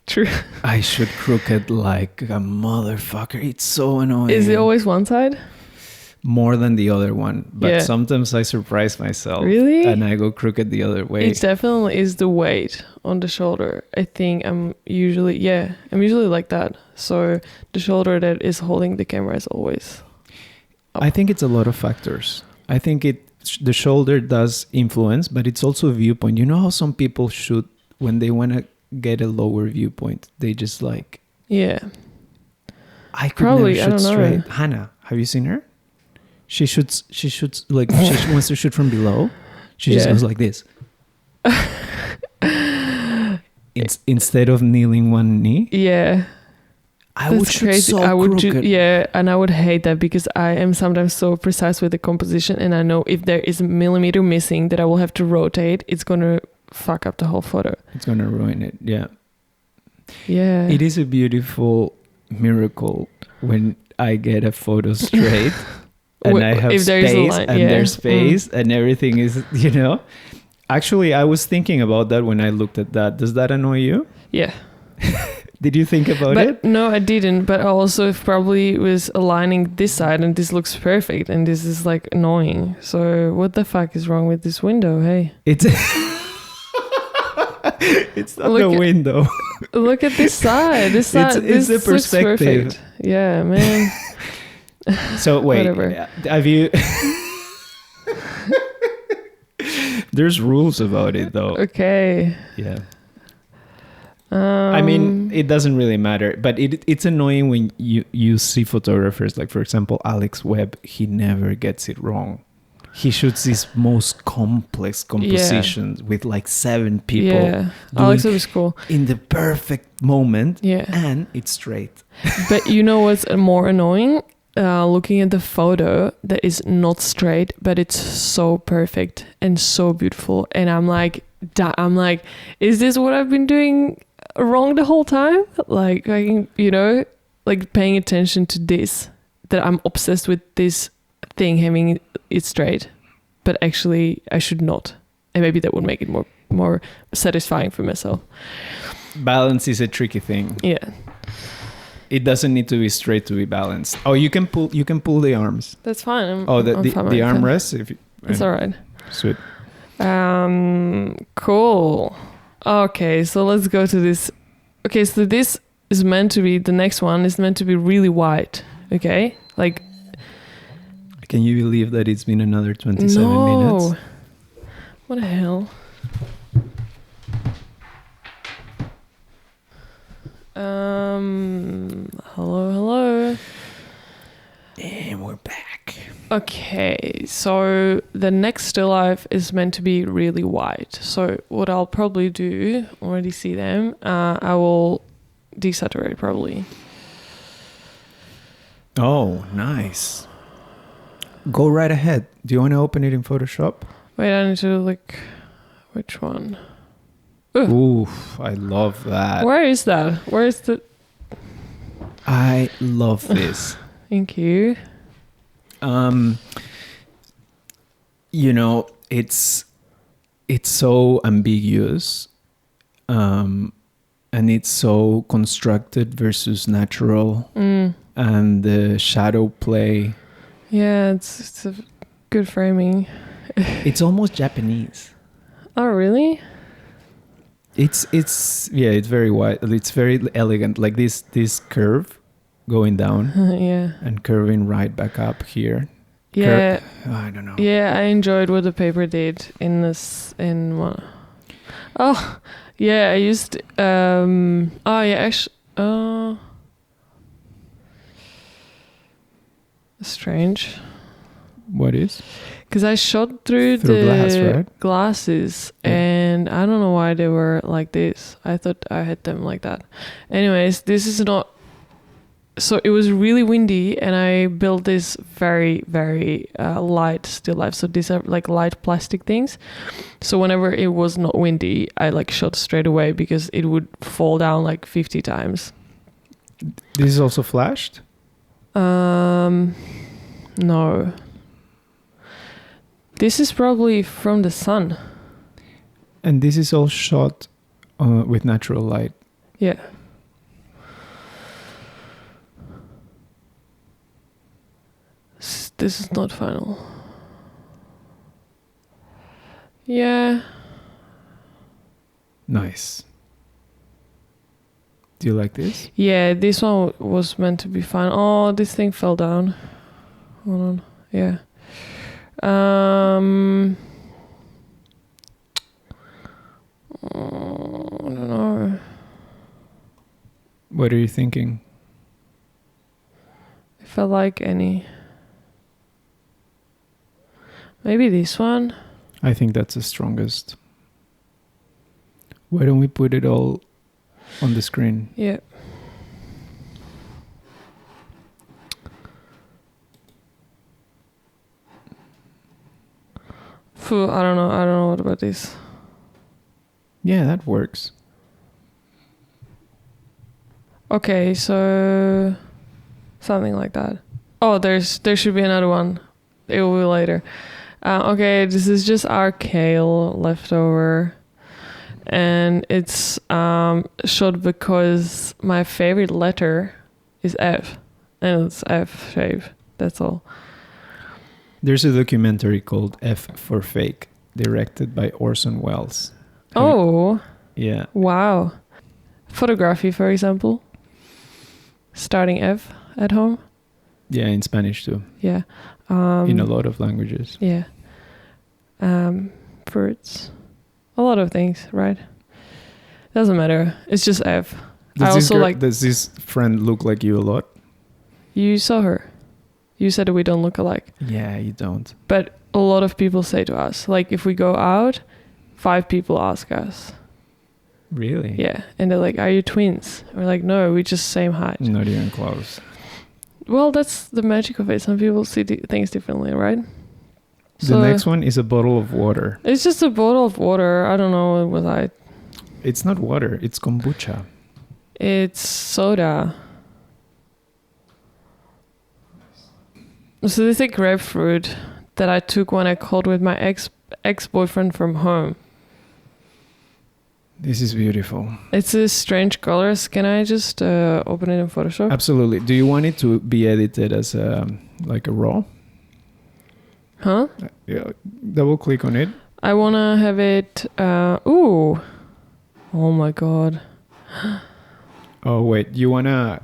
True. I shoot crooked like a motherfucker. It's so annoying. Is it always one side? More than the other one, but sometimes I surprise myself. Really? And I go crooked the other way. It definitely is the weight on the shoulder. I think I'm usually like that. So the shoulder that is holding the camera is always up. I think it's a lot of factors. I think the shoulder does influence, but it's also a viewpoint. You know how some people shoot when they want to get a lower viewpoint? They just like... Yeah. I could never shoot straight. Hannah, have you seen her? She shoots like she wants to shoot from below. She just goes like this. Instead of kneeling one knee. Yeah. I would shoot so crooked. And I would hate that because I am sometimes so precise with the composition, and I know if there is a millimeter missing that I will have to rotate, it's going to fuck up the whole photo. It's going to ruin it. Yeah. Yeah. It is a beautiful miracle when I get a photo straight. And I have space and there's space and everything is, you know. Actually, I was thinking about that when I looked at that. Does that annoy you? Yeah. Did you think about it? No, I didn't. But I also probably was aligning this side and this looks perfect and this is like annoying. So what the fuck is wrong with this window? Hey. It's not the window. Look at this side. This side. It's the perspective. Perfect. Yeah, man. So wait, have you... There's rules about it though. Okay. Yeah. I mean, it doesn't really matter, but it's annoying when you see photographers like, for example, Alex Webb. He never gets it wrong. he shoots these most complex compositions with like 7 people. Yeah, Alex was cool. In the perfect moment. Yeah. And it's straight. But you know what's more annoying? Looking at the photo that is not straight, but it's so perfect and so beautiful. And I'm like, is this what I've been doing wrong the whole time? Like, you know, like paying attention to this, that I'm obsessed with this thing having it straight, but actually I should not. And maybe that would make it more satisfying for myself. Balance is a tricky thing. Yeah. It doesn't need to be straight to be balanced. Oh, you can pull the arms. That's fine. The armrest. It's all right. Sweet. Cool. Okay, so let's go to this. Okay, so this is meant to be, the next one is meant to be really wide. Okay, like. Can you believe that it's been another 27 minutes? What the hell? Hello. And we're back. Okay, so the next still life is meant to be really wide. So what I'll probably do, already see them, I will desaturate probably. Oh, nice. Go right ahead. Do you want to open it in Photoshop? Wait, I need to look. Which one? Oof, I love that. Where is that? Where is the... I love this. Thank you. You know, it's so ambiguous, and it's so constructed versus natural, and the shadow play. Yeah, it's a good framing. It's almost Japanese. Oh, really? It's very wide. It's very elegant, like this curve going down. Yeah. And curving right back up here. Yeah. I don't know. Yeah, I enjoyed what the paper did in this. Oh, yeah, I used. Strange. What is? Because I shot through the glass, right? glasses, and I don't know why they were like this. I thought I had them like that. Anyways, this is not. So it was really windy, and I built this very, very light still life. So these are like light plastic things. So whenever it was not windy, I like shot straight away because it would fall down like 50 times. This is also flashed? No. This is probably from the sun. And this is all shot with natural light. Yeah. This is not final. Yeah. Nice. Do you like this? Yeah, this one was meant to be fine. Oh, this thing fell down. Hold on. Yeah. I don't know. What are you thinking? If I like any. Maybe this one. I think that's the strongest. Why don't we put it all on the screen? Yeah. I don't know what about this. Yeah, that works. Okay, so something like that. Oh, there should be another one. It will be later. Okay, this is just our kale leftover, and it's short because my favorite letter is F, and it's F shape. That's all. There's a documentary called F for Fake, directed by Orson Welles. Yeah. Wow. Photography, for example. Starting F at home. Yeah, in Spanish too. Yeah. In a lot of languages. Yeah. Fruits. A lot of things, right? Doesn't matter. It's just F. Does this friend look like you a lot? You saw her. You said we don't look alike. Yeah, you don't. But a lot of people say to us. Like if we go out, 5 people ask us. Really? Yeah. And they're like, are you twins? We're like, no, we're just same height. Not even close. Well, that's the magic of it. Some people see things differently, right? The next one is a bottle of water. It's just a bottle of water. I don't know what I... It's not water. It's kombucha. It's soda. So this is a grapefruit that I took when I called with my ex-boyfriend from home. This is beautiful. It's a strange colors. Can I just open it in Photoshop? Absolutely. Do you want it to be edited as like a raw? Huh? Yeah. Double click on it. I wanna have it. Ooh. Oh my god. Oh wait. You wanna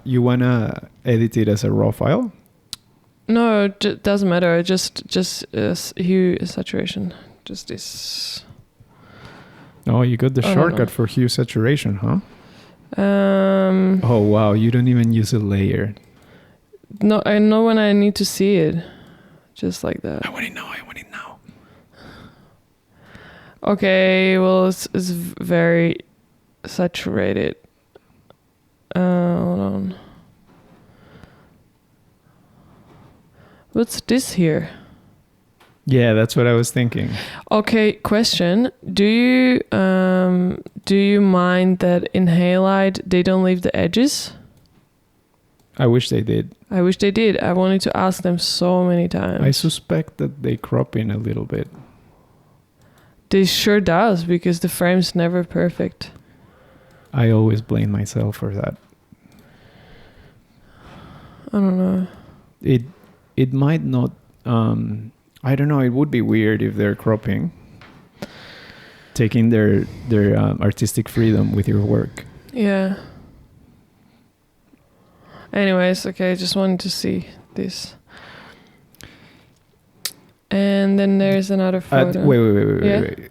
edit it as a raw file? No, it doesn't matter. Just hue saturation. Just this. Oh, you got the shortcut for hue saturation, huh? Um. Oh wow, you don't even use a layer. No, I know when I need to see it. Just like that. I want it now. Okay, well, it's very saturated. Hold on. What's this here? Yeah, that's what I was thinking. Okay, question. Do you mind that in halide they don't leave the edges? I wish they did. I wish they did. I wanted to ask them so many times. I suspect that they crop in a little bit. This sure does, because the frame's never perfect. I always blame myself for that. I don't know. It might not... I don't know, it would be weird if they're cropping. Taking their artistic freedom with your work. Yeah. Anyways, okay, I just wanted to see this. And then there's another photo. Wait.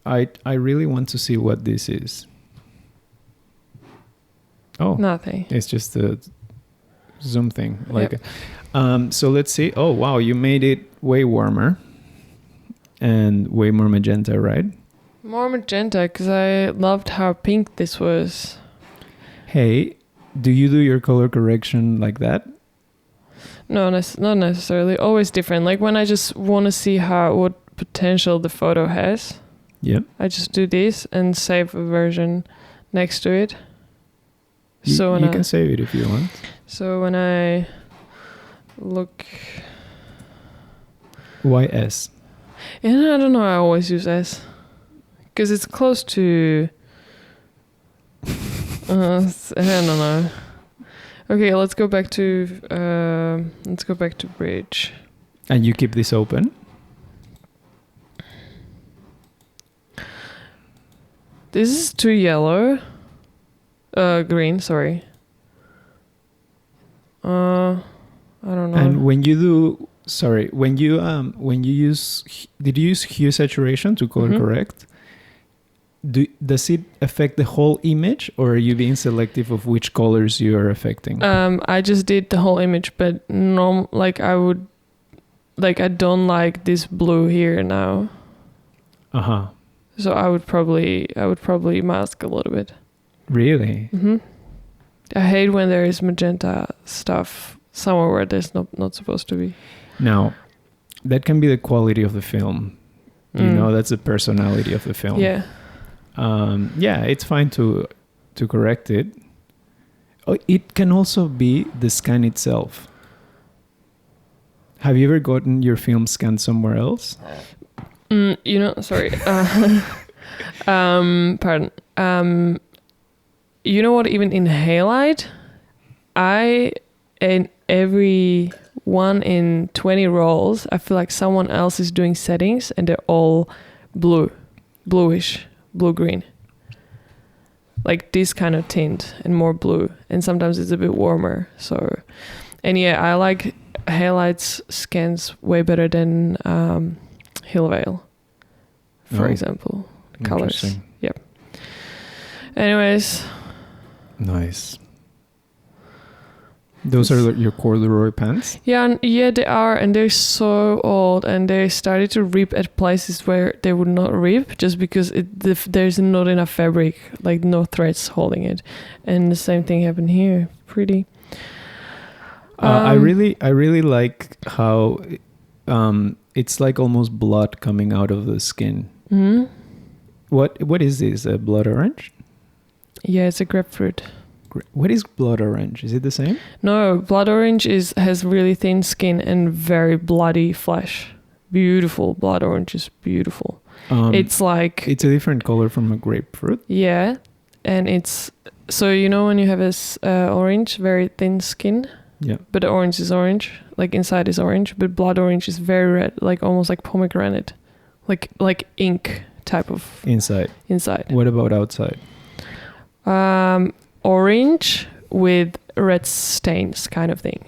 I really want to see what this is. Oh. Nothing. It's just a zoom thing. Like, yep. So let's see. Oh, wow, you made it way warmer. And way more magenta, right? More magenta, because I loved how pink this was. Hey, do you do your color correction like that? No, not necessarily. Always different. Like when I just want to see what potential the photo has. Yep. I just do this and save a version next to it. You can save it if you want. So when I look... Why S? Yeah, I don't know. I always use S. Because it's close to... I don't know. Okay, let's go back to bridge. And you keep this open? This is too yellow. Green, sorry. I don't know. And when you do, when you use, did you use hue saturation to color correct? Does it affect the whole image, or are you being selective of which colors you are affecting? I just did the whole image, but I don't like this blue here now. Uh-huh. So I would probably mask a little bit. Really? Mm-hmm. I hate when there is magenta stuff somewhere where there's not supposed to be. Now, that can be the quality of the film. You know, that's the personality of the film. Yeah. It's fine to correct it. Oh, it can also be the scan itself. Have you ever gotten your film scanned somewhere else? Sorry. Pardon. You know what? Even in halide, in every 1 in 20 rolls, I feel like someone else is doing settings and they're all bluish, blue-green. Like this kind of tint and more blue. And sometimes it's a bit warmer. So, and yeah, I like halide's scans way better than Hill Vale, for example. Colors. Yep. Anyways. Nice. Those are your corduroy pants? Yeah, they are, and they're so old, and they started to rip at places where they would not rip, just because there's not enough fabric, like no threads holding it, and the same thing happened here. Pretty. I really like how it's like almost blood coming out of the skin. Mm-hmm. What is this? A blood orange? Yeah, it's a grapefruit. What is blood orange? Is it the same? No, blood orange has really thin skin and very bloody flesh. Beautiful. Blood orange is beautiful. It's like... It's a different color from a grapefruit? Yeah. And it's... So you know when you have this orange, very thin skin? Yeah. But the orange is orange. Like inside is orange. But blood orange is very red. Like almost like pomegranate. Like ink type of... Inside. What about outside? Orange with red stains kind of thing,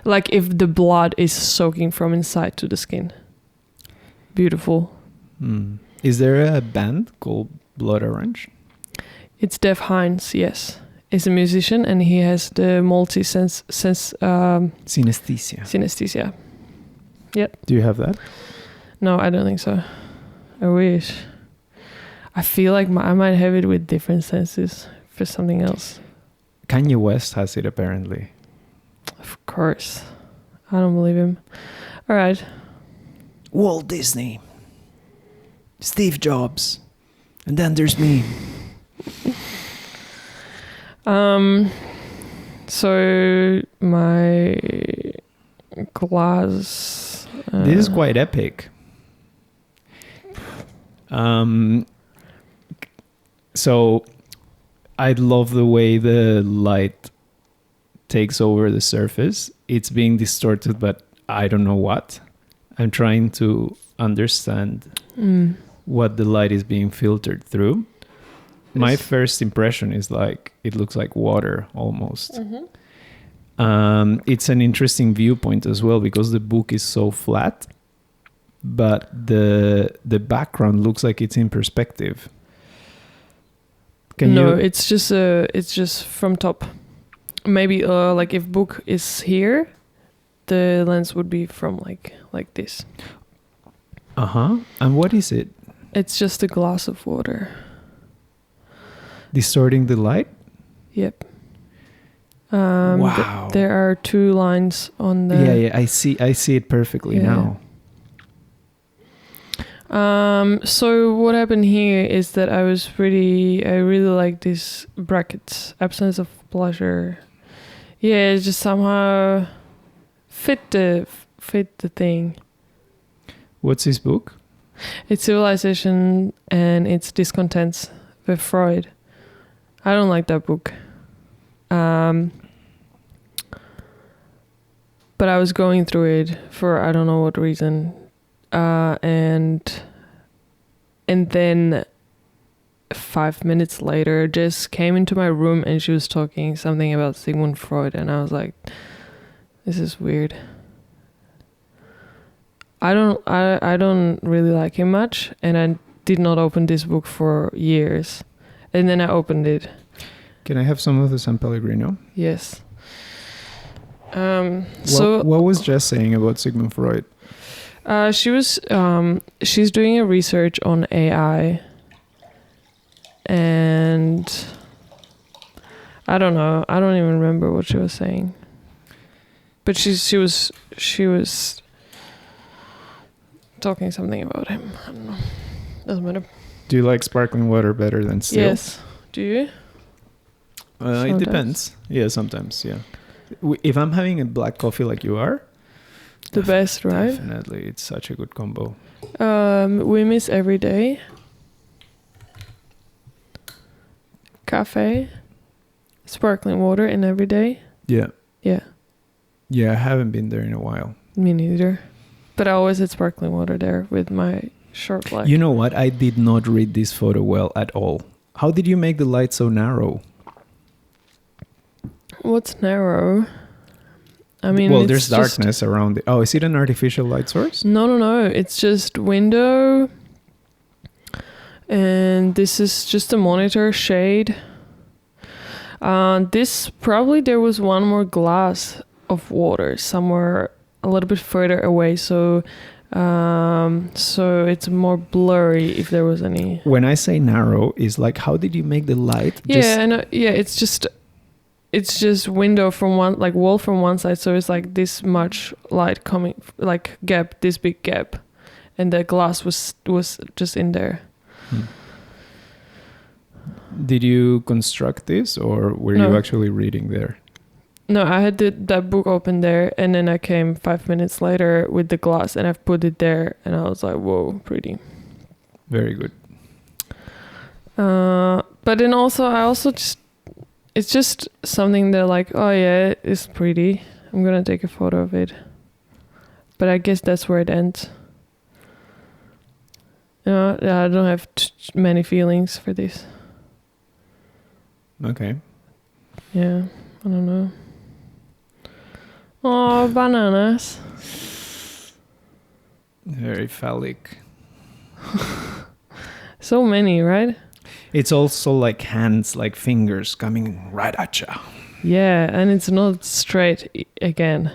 like if the blood is soaking from inside to the skin. Beautiful. Is there a band called Blood Orange? It's Dev Hines. Yes, he's a musician and he has the synesthesia. Yep. Do you have that? No, I don't think so. I wish. I feel like I might have it with different senses for something else. Kanye West has it apparently. Of course. I don't believe him. All right. Walt Disney. Steve Jobs. And then there's me. So my glass... This is quite epic. So I love the way the light takes over the surface. It's being distorted, but I don't know what. I'm trying to understand what the light is being filtered through. My first impression is like, it looks like water almost. Mm-hmm. It's an interesting viewpoint as well because the book is so flat, but the background looks like it's in perspective. It's just from top. Maybe like if book is here, the lens would be from like this. And what is it? It's just a glass of water. Distorting the light? Yep. Wow. There are two lines on the... Yeah, I see it perfectly now. So what happened here is that I really like these brackets, absence of pleasure. Yeah, it just somehow fit the thing. What's his book? It's Civilization and it's Discontents with Freud. I don't like that book. But I was going through it for I don't know what reason. And then 5 minutes later, Jess came into my room and she was talking something about Sigmund Freud, and I was like, "This is weird." I don't really like him much, and I did not open this book for years, and then I opened it. Can I have some of the San Pellegrino? Yes. What was Jess saying about Sigmund Freud? She's doing a research on AI, and I don't know. I don't even remember what she was saying. But she was talking something about him. I don't know. Doesn't matter. Do you like sparkling water better than still? Yes. Do you? It depends. Yeah, sometimes. Yeah. If I'm having a black coffee like you are. The best, right? Definitely. It's such a good combo. We miss every day. Cafe. Sparkling water in every day. Yeah. Yeah. Yeah, I haven't been there in a while. Me neither. But I always had sparkling water there with my short black. You know what? I did not read this photo well at all. How did you make the light so narrow? What's narrow? I mean, well, there's darkness around it. Oh, is it an artificial light source? No. It's just window. And this is just a monitor shade. This probably there was one more glass of water somewhere a little bit further away, so it's more blurry if there was any. When I say narrow, is like how did you make the light? It's just window from one, like wall from one side, so it's like this much light coming, like gap, this big gap, and the glass was just in there. Did you construct this, or were you actually reading there? No, I had that book open there, and then I came 5 minutes later with the glass, and I've put it there, and I was like, whoa, pretty. Very good. But then it's just something that like, oh yeah, it's pretty. I'm gonna take a photo of it. But I guess that's where it ends. I don't have many feelings for this. Okay. Yeah, I don't know. Oh, bananas. Very phallic. So many, right? It's also like hands, like fingers coming right at you. Yeah, and it's not straight again.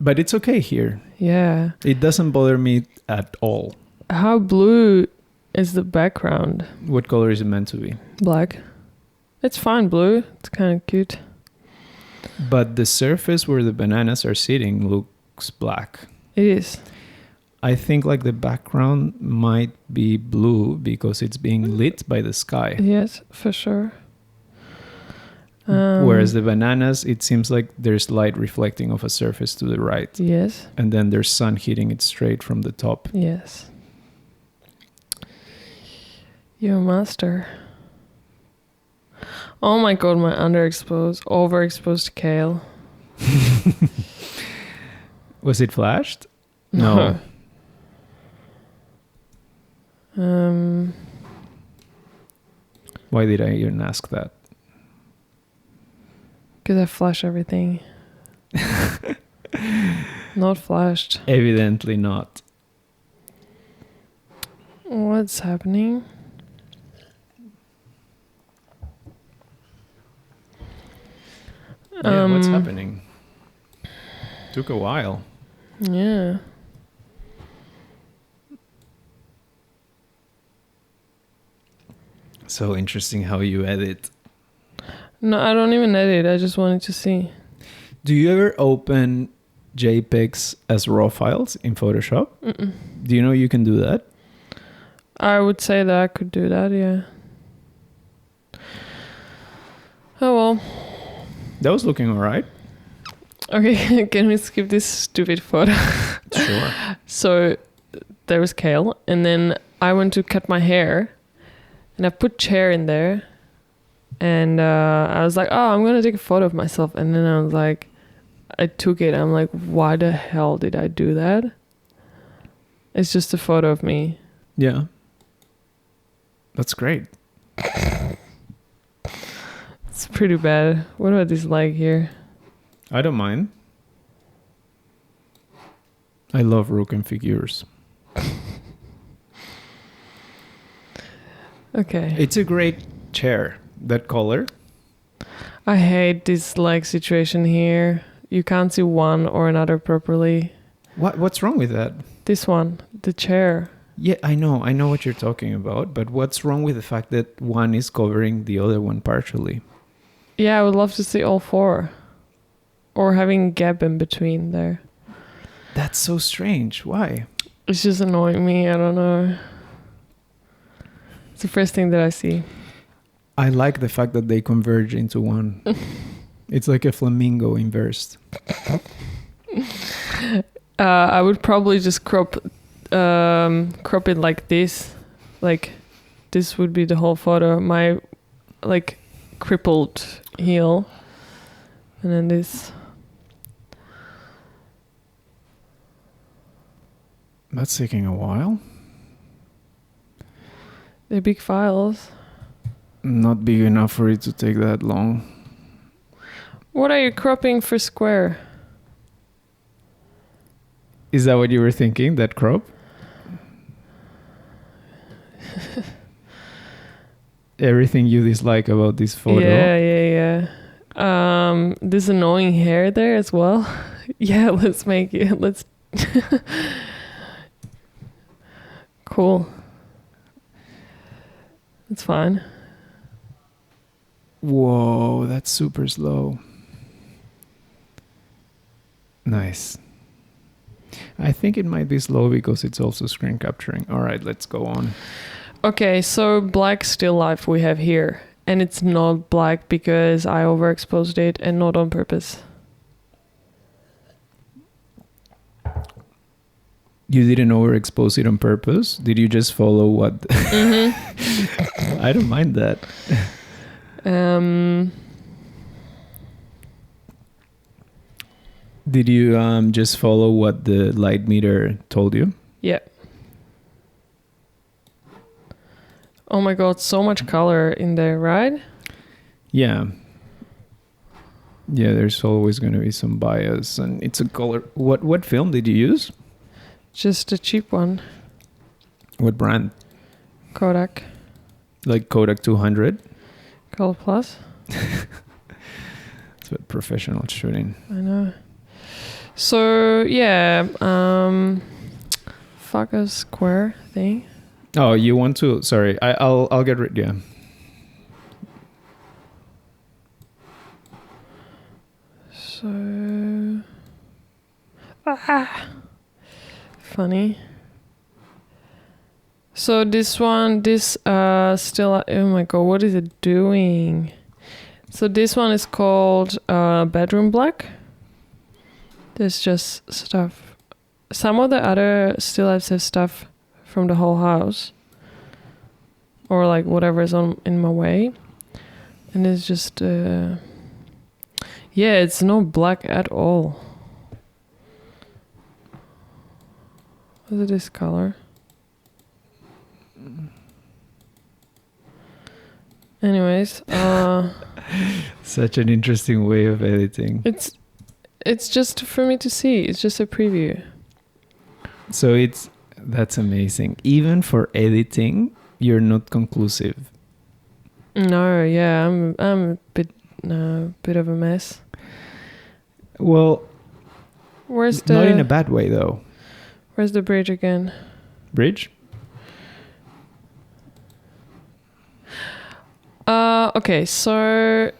But it's okay here. Yeah. It doesn't bother me at all. How blue is the background? What color is it meant to be? Black. It's fine blue. It's kind of cute. But the surface where the bananas are sitting looks black. It is. I think like the background might be blue because it's being lit by the sky. Yes, for sure. Whereas the bananas, it seems like there's light reflecting off a surface to the right. Yes. And then there's sun hitting it straight from the top. Yes. You're a master. Oh my god, my overexposed kale. Was it flashed? No. Why did I even ask that? Because I flash everything. Not flashed. Evidently not. What's happening? Yeah, what's happening? Took a while. Yeah. So interesting how you edit. No, I don't even edit. I just wanted to see. Do you ever open JPEGs as raw files in Photoshop? Mm-mm. Do you know you can do that? I would say that I could do that, yeah. Oh well. That was looking all right. Okay, can we skip this stupid photo? Sure. So there was kale, and then I went to cut my hair, and I put chair in there, and I was like, oh, I'm gonna take a photo of myself, and then I was like, I took it. I'm like, why the hell did I do that? It's just a photo of me. Yeah. That's great. It's pretty bad. What about this light here? I don't mind. I love broken figures. Okay. It's a great chair. That color. I hate this like situation here. You can't see one or another properly. What's wrong with that? This one, the chair. Yeah, I know what you're talking about, but what's wrong with the fact that one is covering the other one partially? Yeah, I would love to see all four. Or having a gap in between there. That's so strange. Why? It's just annoying me. I don't know. It's the first thing that I see. I like the fact that they converge into one. It's like a flamingo inversed. I would probably just crop it like this. Like this would be the whole photo. My like crippled heel. And then this. That's taking a while. They're big files. Not big enough for it to take that long. What are you cropping for square? Is that what you were thinking, that crop? everything you dislike about this photo. Yeah. This annoying hair there as well. Yeah, let's make it. Let's. Cool. It's fine. Whoa, that's super slow. Nice. I think it might be slow because it's also screen capturing. All right, let's go on. Okay, so black still life we have here. And it's not black because I overexposed it and not on purpose. You didn't overexpose it on purpose? Did you just follow what? Mm-hmm. I don't mind that. Did you just follow what the light meter told you? Yeah. Oh my god, so much color in there, right? Yeah. Yeah, there's always going to be some bias, and it's a color. What film did you use? Just a cheap one. What brand? Kodak. Like Kodak 200? Color Plus. It's what professional shooting. I know. So yeah, fuck a square thing. Oh, you want to? Sorry, I'll get rid. Yeah. So funny. So this one, still. Oh my god, what is it doing? So this one is called Bedroom Black. There's just stuff. Some of the other still have stuff from the whole house, or like whatever is in my way, and it's just yeah, it's not black at all. What is this color? Anyways, such an interesting way of editing. It's just for me to see. It's just a preview. So that's amazing. Even for editing, you're not conclusive. No, yeah, I'm a bit of a mess. Well, not in a bad way though. Where's the bridge again? Bridge? Okay, so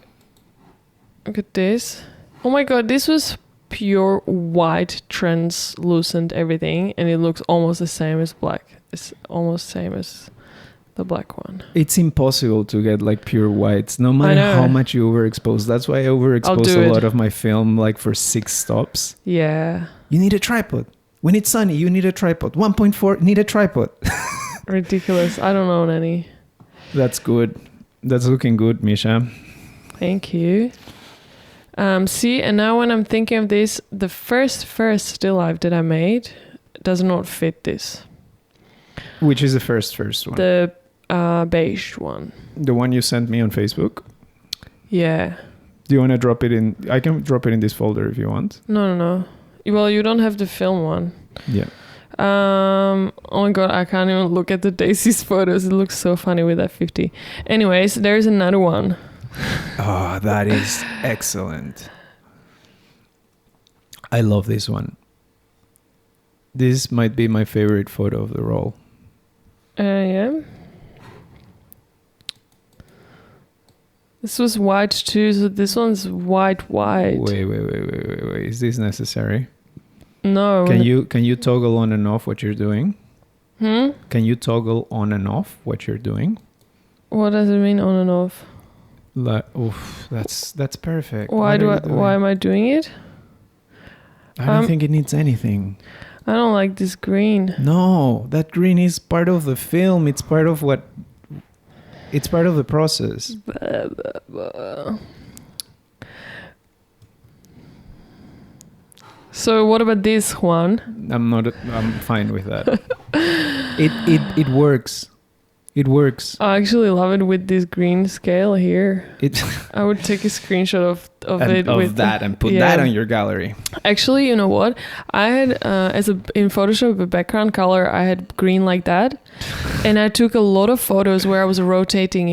look at this. Oh my god, this was pure white, translucent everything, and it looks almost the same as black. It's almost same as the black one. It's impossible to get like pure whites, no matter how much you overexpose. That's why I overexpose a lot of my film, like for 6 stops. Yeah. You need a tripod. When it's sunny, you need a tripod. 1.4, need a tripod. Ridiculous. I don't own any. That's good. That's looking good, Misha. Thank you. See, and now when I'm thinking of this, the first still life that I made does not fit this. Which is the first one? The beige one. The one you sent me on Facebook? Yeah. Do you want to drop it in? I can drop it in this folder if you want. No. Well, you don't have the film one. Yeah. Oh my god, I can't even look at the Daisy's photos. It looks so funny with that 50. Anyways, there's another one. Oh, that is excellent. I love this one. This might be my favorite photo of the roll. Yeah. This was white too, so this one's white. Wait. Is this necessary? No. Can you toggle on and off what you're doing? Can you toggle on and off what you're doing? What does it mean on and off? That's perfect. Why am I doing it? I don't think it needs anything. I don't like this green. No, that green is part of the film. It's part of the process. Blah, blah, blah. So what about this one? I'm fine with that. It works. It works. I actually love it with this green scale here. It I would take a screenshot of it of with that and put that on your gallery. Actually, you know what? I had in Photoshop a background color. I had green like that, and I took a lot of photos where I was rotating,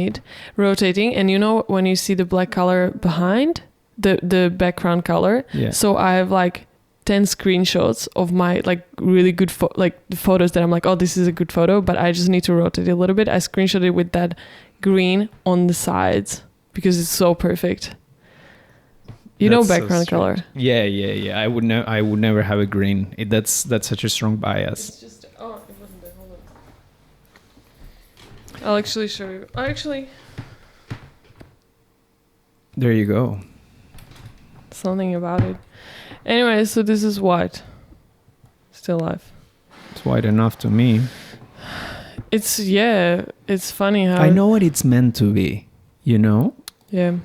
and you know when you see the black color behind the background color. Yeah. So I have like 10 screenshots of my like really good the photos that I'm like, oh, this is a good photo, but I just need to rotate it a little bit. I screenshot it with that green on the sides because it's so perfect. You know background color. Yeah. I would never have a green. That's such a strong bias. It's just it wasn't there. Hold on. I'll actually show you. There you go. Something about it. Anyway, so this is white. Still live. It's white enough to me. It's funny how I know what it's meant to be, you know? Yeah.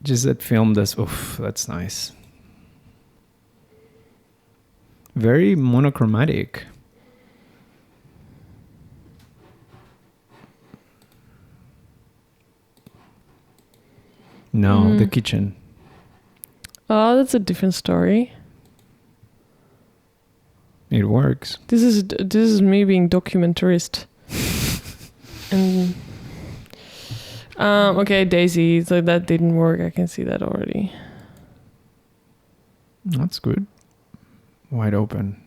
Just that film that's nice. Very monochromatic. No, the kitchen. Oh, that's a different story. It works. This is me being documentarist. And okay, Daisy, so that didn't work. I can see that already. That's good. Wide open.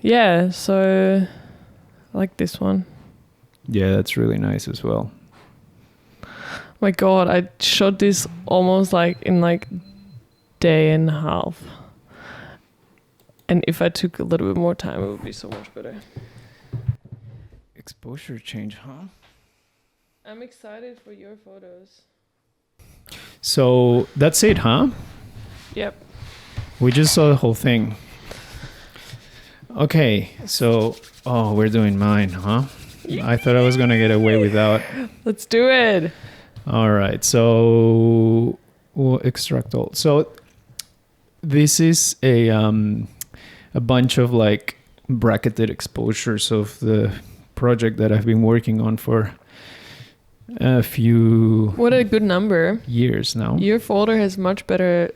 Yeah, so I like this one. Yeah, that's really nice as well. My God, I shot this almost like in like day and a half. And if I took a little bit more time, it would be so much better. Exposure change, huh? I'm excited for your photos. So that's it, huh? Yep. We just saw the whole thing. Okay, so we're doing mine, huh? I thought I was gonna get away without. Let's do it. All right, so we'll extract all. So this is a bunch of like bracketed exposures of the project that I've been working on for a few. What a good number. Years now. Your folder has much better.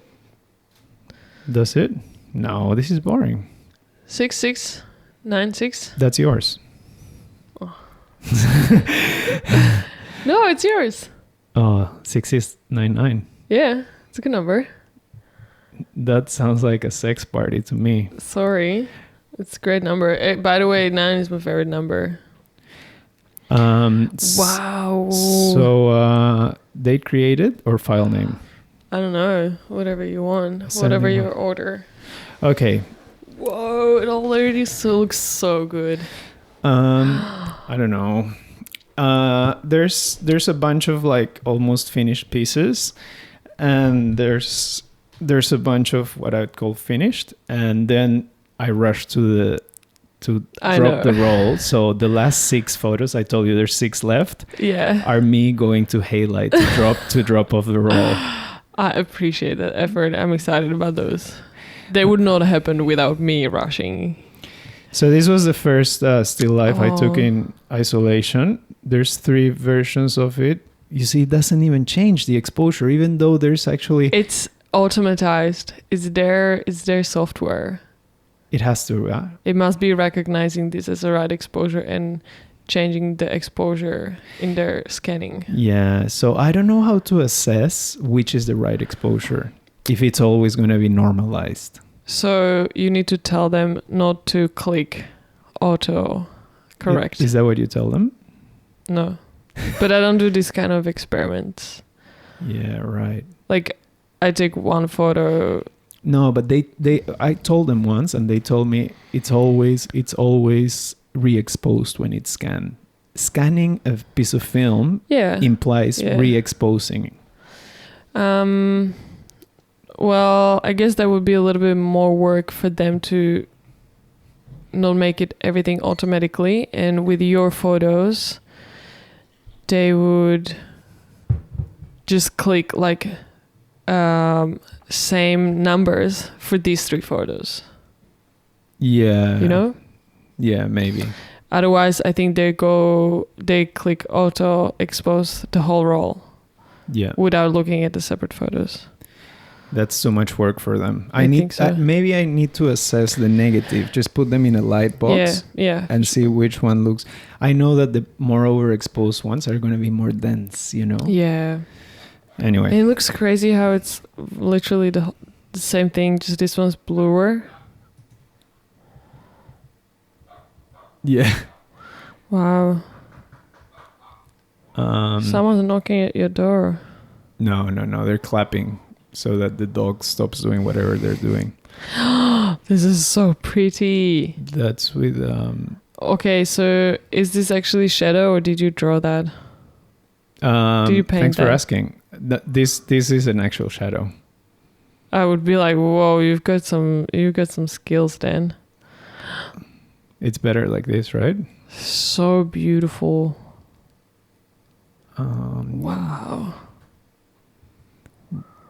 Does it? No, this is boring. 6696. That's yours. Oh. No, it's yours. Oh, 6699. Yeah, it's a good number. That sounds like a sex party to me. Sorry. It's a great number. By the way, 9 is my favorite number. Wow. So date created or file name? I don't know. Whatever you want. Whatever your order. Okay. Whoa, it already looks so good. I don't know. There's a bunch of like almost finished pieces, and there's a bunch of what I would call finished, and then I rushed to drop the roll. So the last 6 photos, I told you there's 6 left. Yeah, are me going to Halite to drop off the roll. I appreciate that effort. I'm excited about those. They would not happen without me rushing. So this was the first still life I took in isolation. There's 3 versions of it. You see, it doesn't even change the exposure, even though there's actually... It's automatized. It's their software. It has to... It must be recognizing this as the right exposure and changing the exposure in their scanning. Yeah, so I don't know how to assess which is the right exposure, if it's always going to be normalized. So you need to tell them not to click auto correct. Is that what you tell them? No. But I don't do this kind of experiments. Yeah, right. Like I take one photo. No, but I told them once and they told me it's always re-exposed when it's scanned. Scanning a piece of film implies re-exposing. Well, I guess that would be a little bit more work for them to not make it everything automatically. And with your photos, they would just click like same numbers for these 3 photos. Yeah. You know? Yeah, maybe. Otherwise, I think they click auto expose the whole roll. Yeah. Without looking at the separate photos. That's too much work for them. I think so. Maybe I need to assess the negative. Just put them in a light box. Yeah. And see which one looks. I know that the more overexposed ones are going to be more dense, you know? Yeah. Anyway. And it looks crazy how it's literally the same thing, just this one's bluer. Yeah. Wow. Someone's knocking at your door. No. They're clapping so that the dog stops doing whatever they're doing. This is so pretty. That's with... Okay, so is this actually shadow or did you draw that? Did you paint thanks that? for asking. This is an actual shadow. I would be like, whoa, you've got some skills then. It's better like this, right? So beautiful. Wow.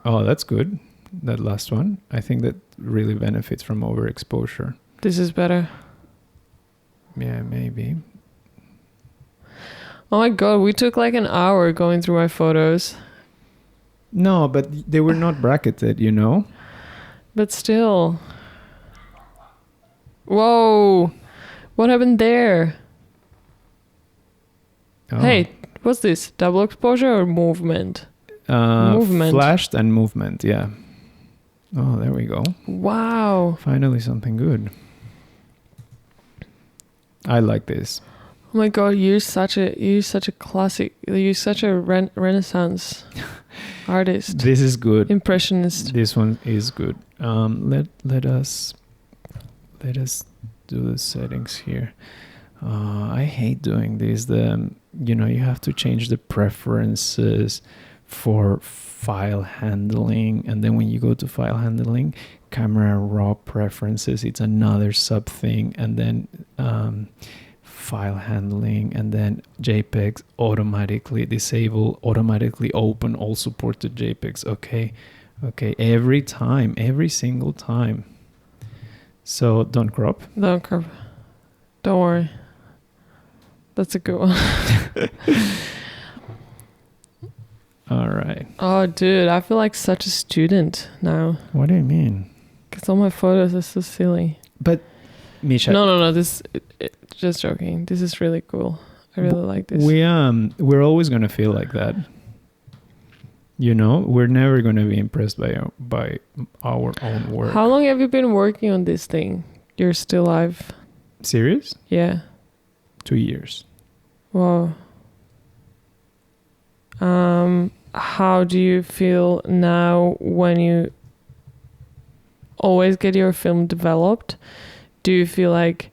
Oh, that's good. That last one. I think that really benefits from overexposure. This is better. Yeah, maybe. Oh my god, we took like an hour going through my photos. No, but they were not bracketed, you know? But still. Whoa. What happened there? Oh. Hey, what's this? Double exposure or movement? Movement. Flashed and movement, yeah. Oh, there we go. Wow. Finally something good. I like this. Oh my god, you're such a classic. You're such a Renaissance artist. This is good. Impressionist. This one is good. Let us do the settings here. I hate doing this. You have to change the preferences for file handling, and then when you go to file handling, camera raw preferences, it's another sub thing, and then file handling, and then JPEGs automatically disable, automatically open all supported JPEGs. Okay, every single time. So don't crop. Don't worry. That's a good one. All right. Oh, dude, I feel like such a student now. What do you mean? Because all my photos are so silly. But, Misha. No. Just joking. This is really cool. I really like this. We're always gonna feel like that. We're never gonna be impressed by our own work. How long have you been working on this thing? You're still alive. Serious? Yeah. 2 years. Wow. How do you feel now when you always get your film developed? Do you feel like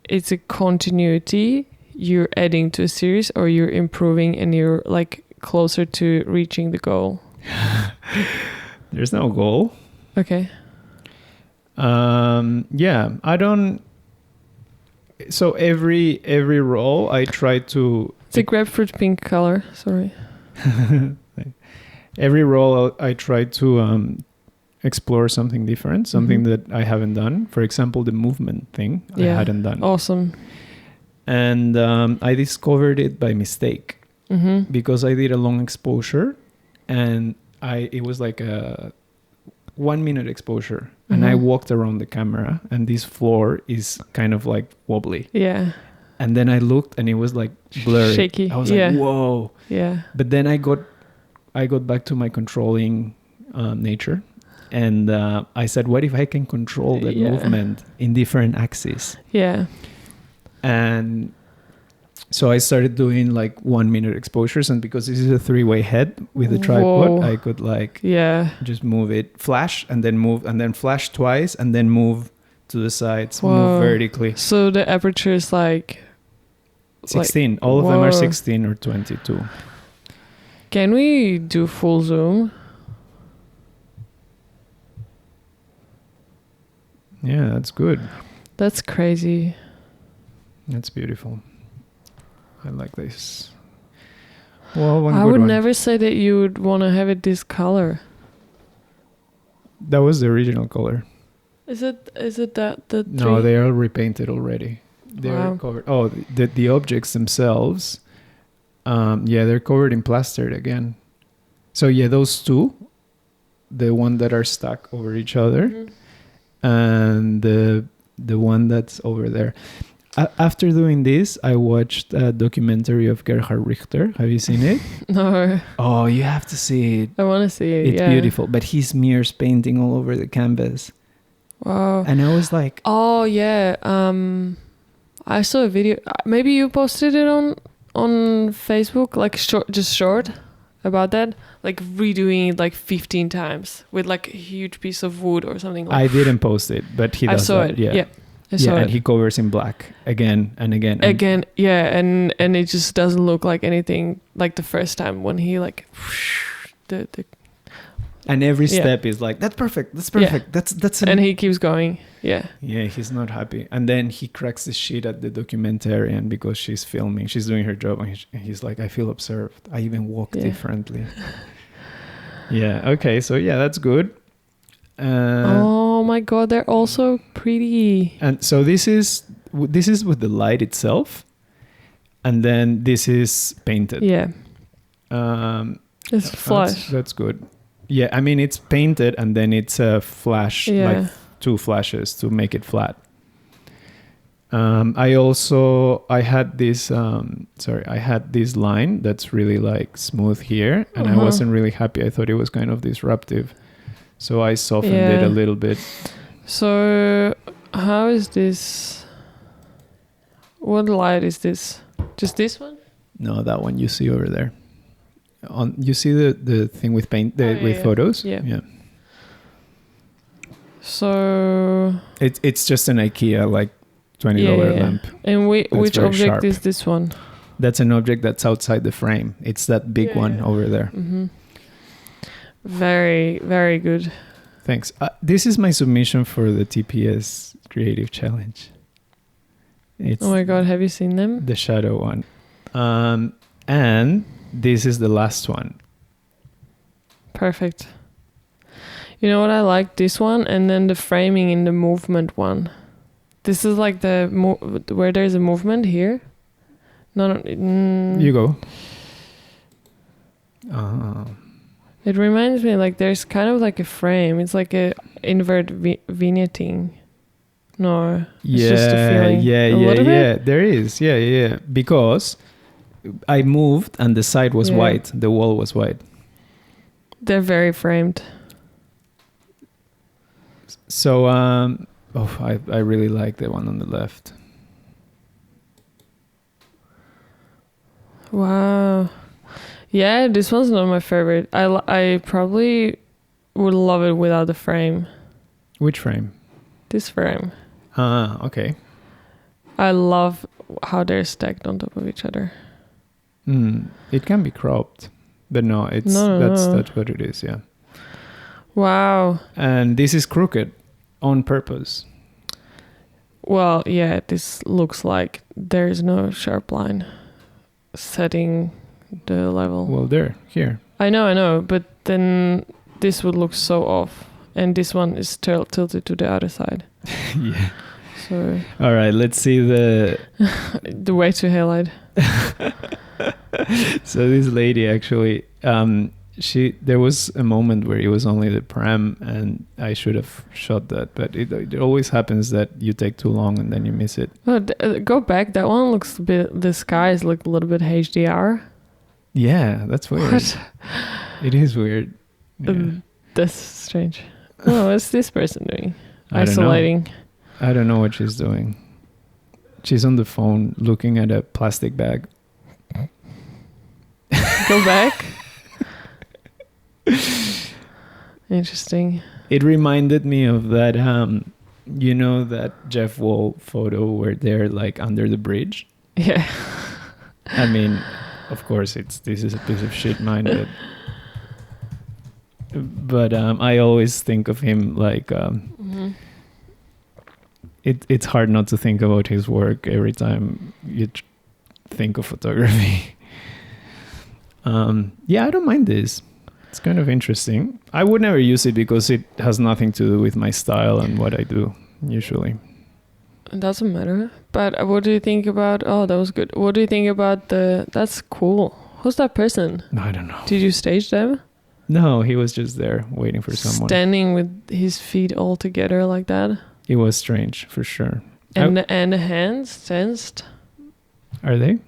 it's a continuity you're adding to a series, or you're improving and you're like closer to reaching the goal? There's no goal. Okay. Yeah, I don't. So every roll I try to. It's a grapefruit pink color. Sorry. Every roll I try to explore something different, something that I haven't done. For example, the movement thing I hadn't done. Awesome. And I discovered it by mistake because I did a long exposure, and it was like a 1 minute exposure, and I walked around the camera, and this floor is kind of like wobbly. Yeah. And then I looked, and it was like blurry. Shaky. I was like, whoa. Yeah. But then I got back to my controlling nature, and I said, what if I can control that movement in different axes? Yeah. And so I started doing like 1 minute exposures, and because this is a 3-way head with a tripod, I could just move it, flash, and then move, and then flash twice, and then move to the sides, move vertically. So the aperture is like 16. All of them are 16 or 22. Can we do full zoom? Yeah, that's good. That's crazy. That's beautiful. I like this. Well, I would never say that you would want to have it this color. That was the original color. Is it that the tree? No, they are repainted already. They're covered. Oh, the objects themselves. They're covered in plaster again. So yeah, those two, the one that are stuck over each other, and the one that's over there. After doing this, I watched a documentary of ƎɁɁ. Have you seen it? No. Oh, you have to see it. I want to see it. It's beautiful, but he smears painting all over the canvas. Wow. And I was like, oh yeah. I saw a video. Maybe you posted it on Facebook, like short about that, like redoing it like 15 times with like a huge piece of wood or something. Like I didn't post it, but he does. I saw it. Yeah. I saw it. And he covers in black again and again. And it just doesn't look like anything like the first time when he like the and every step is like, that's perfect. That's and he keeps going. Yeah, he's not happy. And then he cracks the shit at the documentarian because she's filming. She's doing her job, and he's like, I feel observed. I even walk differently. Okay. So that's good. Oh my god, they're all so pretty. And so this is with the light itself, and then this is painted. Yeah. It's flash. That's good. Yeah, I mean it's painted and then it's a flash, like 2 flashes to make it flat. I had this line that's really like smooth here, and I wasn't really happy. I thought it was kind of disruptive, so I softened it a little bit. So how is this? What light is this? Just this one? No, that one you see over there. You see the thing with paint with photos? Yeah. So it's just an IKEA like $20 lamp. And which object sharp. Is this one? That's an object that's outside the frame. It's that big one over there. Mm-hmm. Very, very good. Thanks. This is my submission for the TPS Creative Challenge. Oh my god, have you seen them? The shadow one. And this is the last one. Perfect. You know what, I like this one, and then the framing in the movement one. This is like where there's a movement here. No. You go. It reminds me like there's kind of like a frame. It's like a invert vignetting. No. It's just a feeling. Yeah. There is. Yeah. Because I moved and the side was white. The wall was white. They're very framed. So, I really like the one on the left. Wow. Yeah, this one's not my favorite. I probably would love it without the frame. Which frame? This frame. Okay. I love how they're stacked on top of each other. It can be cropped, but no, that's what it is. Yeah. Wow. And this is crooked on purpose. Well, yeah, this looks like there is no sharp line setting the level. Well, here. I know, but then this would look so off, and this one is tilted to the other side. Yeah. So. All right, let's see the way to highlight. So this lady actually, there was a moment where it was only the pram, and I should have shot that, but it always happens that you take too long and then you miss it. Oh, go back. That one looks a bit. The skies look a little bit HDR. Yeah, that's weird. What? It is weird. Yeah. That's strange. Oh, what's this person doing? Isolating. I don't know what she's doing. She's on the phone looking at a plastic bag. Go back. Interesting. It reminded me of that, that Jeff Wall photo where they're like under the bridge. Yeah. I mean, of course, this is a piece of shit, mine, but I always think of him like it's hard not to think about his work every time you think of photography. I don't mind this. It's kind of interesting. I would never use it because it has nothing to do with my style and what I do usually. It doesn't matter. But what do you think about... Oh, that was good. What do you think about the... That's cool. Who's that person? I don't know. Did you stage them? No, he was just there waiting for someone. Standing with his feet all together like that? It was strange, for sure. And the hands tensed? Are they?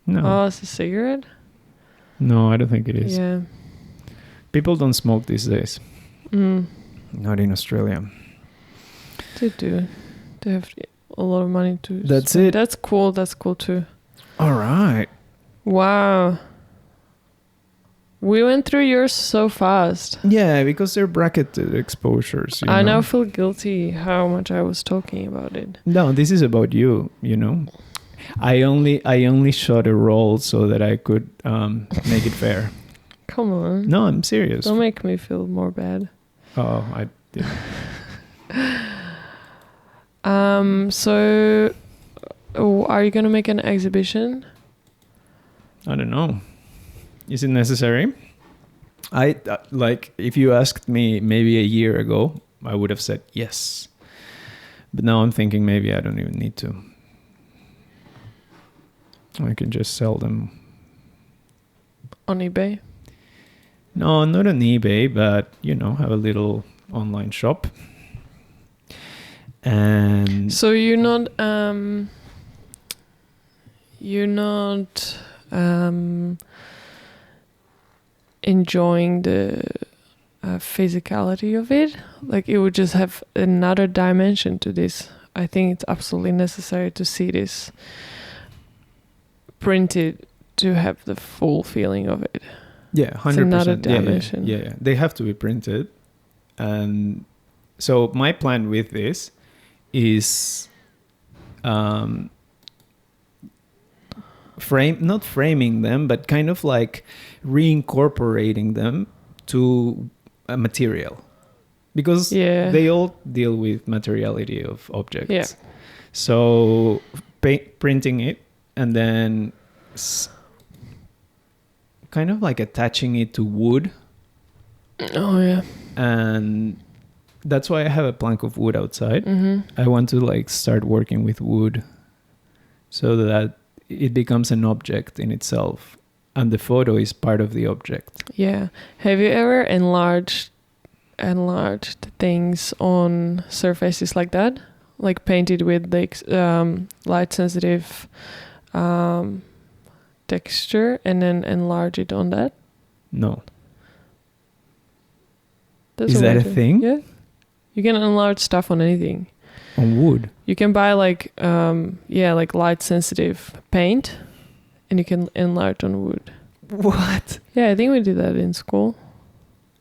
No. Oh, it's a cigarette? No, I don't think it is. Yeah. People don't smoke these days. Mm. Not in Australia. They do. They have a lot of money to That's spend. it. That's cool. That's cool too. All right. Wow. We went through yours so fast. Yeah, because they're bracketed exposures. I now feel guilty how much I was talking about it. No, this is about you, you know. I only shot a roll so that I could make it fair. Come on. No, I'm serious. Don't make me feel more bad. Oh, I didn't. So are you going to make an exhibition? I don't know. Is it necessary? I like if you asked me maybe a year ago, I would have said yes. But now I'm thinking maybe I don't even need to. I can just sell them on eBay. No, not on eBay, but you know, have a little online shop. And so you're not enjoying the physicality of it. Like it would just have another dimension to this. I think it's absolutely necessary to see this printed to have the full feeling of it. Yeah, 100%. It's another dimension. Yeah, they have to be printed. And so my plan with this is not framing them, but kind of like reincorporating them to a material, because they all deal with materiality of objects. Yeah. So printing it and then kind of like attaching it to wood. Oh yeah. And that's why I have a plank of wood outside. Mm-hmm. I want to like start working with wood so that it becomes an object in itself and the photo is part of the object. Yeah. Have you ever enlarged things on surfaces like that? Like painted with like light sensitive texture and then enlarge it on that? No. That's is that a thing? Yeah. You can enlarge stuff on anything. On wood? You can buy like like light sensitive paint and you can enlarge on wood. What? Yeah, I think we did that in school.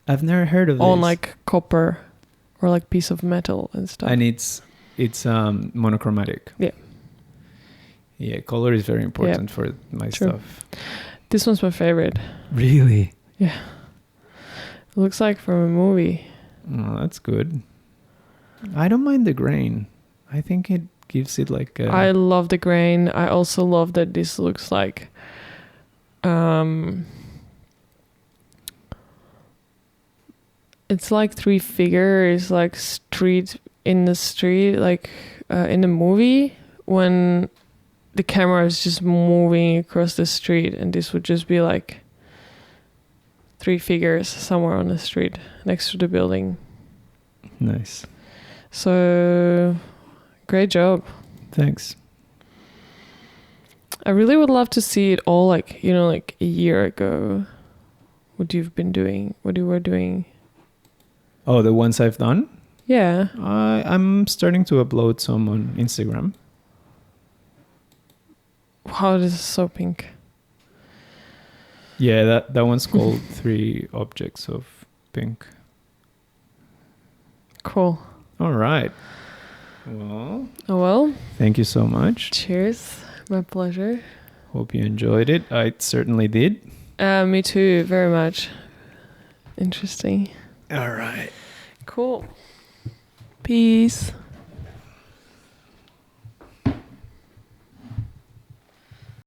I've never heard of on this. like copper or like piece of metal and stuff. And it's monochromatic. Yeah. Yeah, color is very important for my stuff. This one's my favorite. Really? Yeah. It looks like from a movie. Oh, that's good. I don't mind the grain. I think it gives it like a... I love the grain. I also love that this looks like it's like three figures like street in the street, like in the movie when the camera is just moving across the street, and this would just be like three figures somewhere on the street next to the building. Nice. So great job. Thanks. I really would love to see it all, like, you know, like a year ago, what you were doing. Oh, the ones I've done? Yeah. I'm starting to upload some on Instagram. Wow, this is so pink. Yeah, that one's called 3 Objects of Pink. Cool. All right. Well. Oh, well. Thank you so much. Cheers. My pleasure. Hope you enjoyed it. I certainly did. Me too, very much. Interesting. All right. Cool. Peace.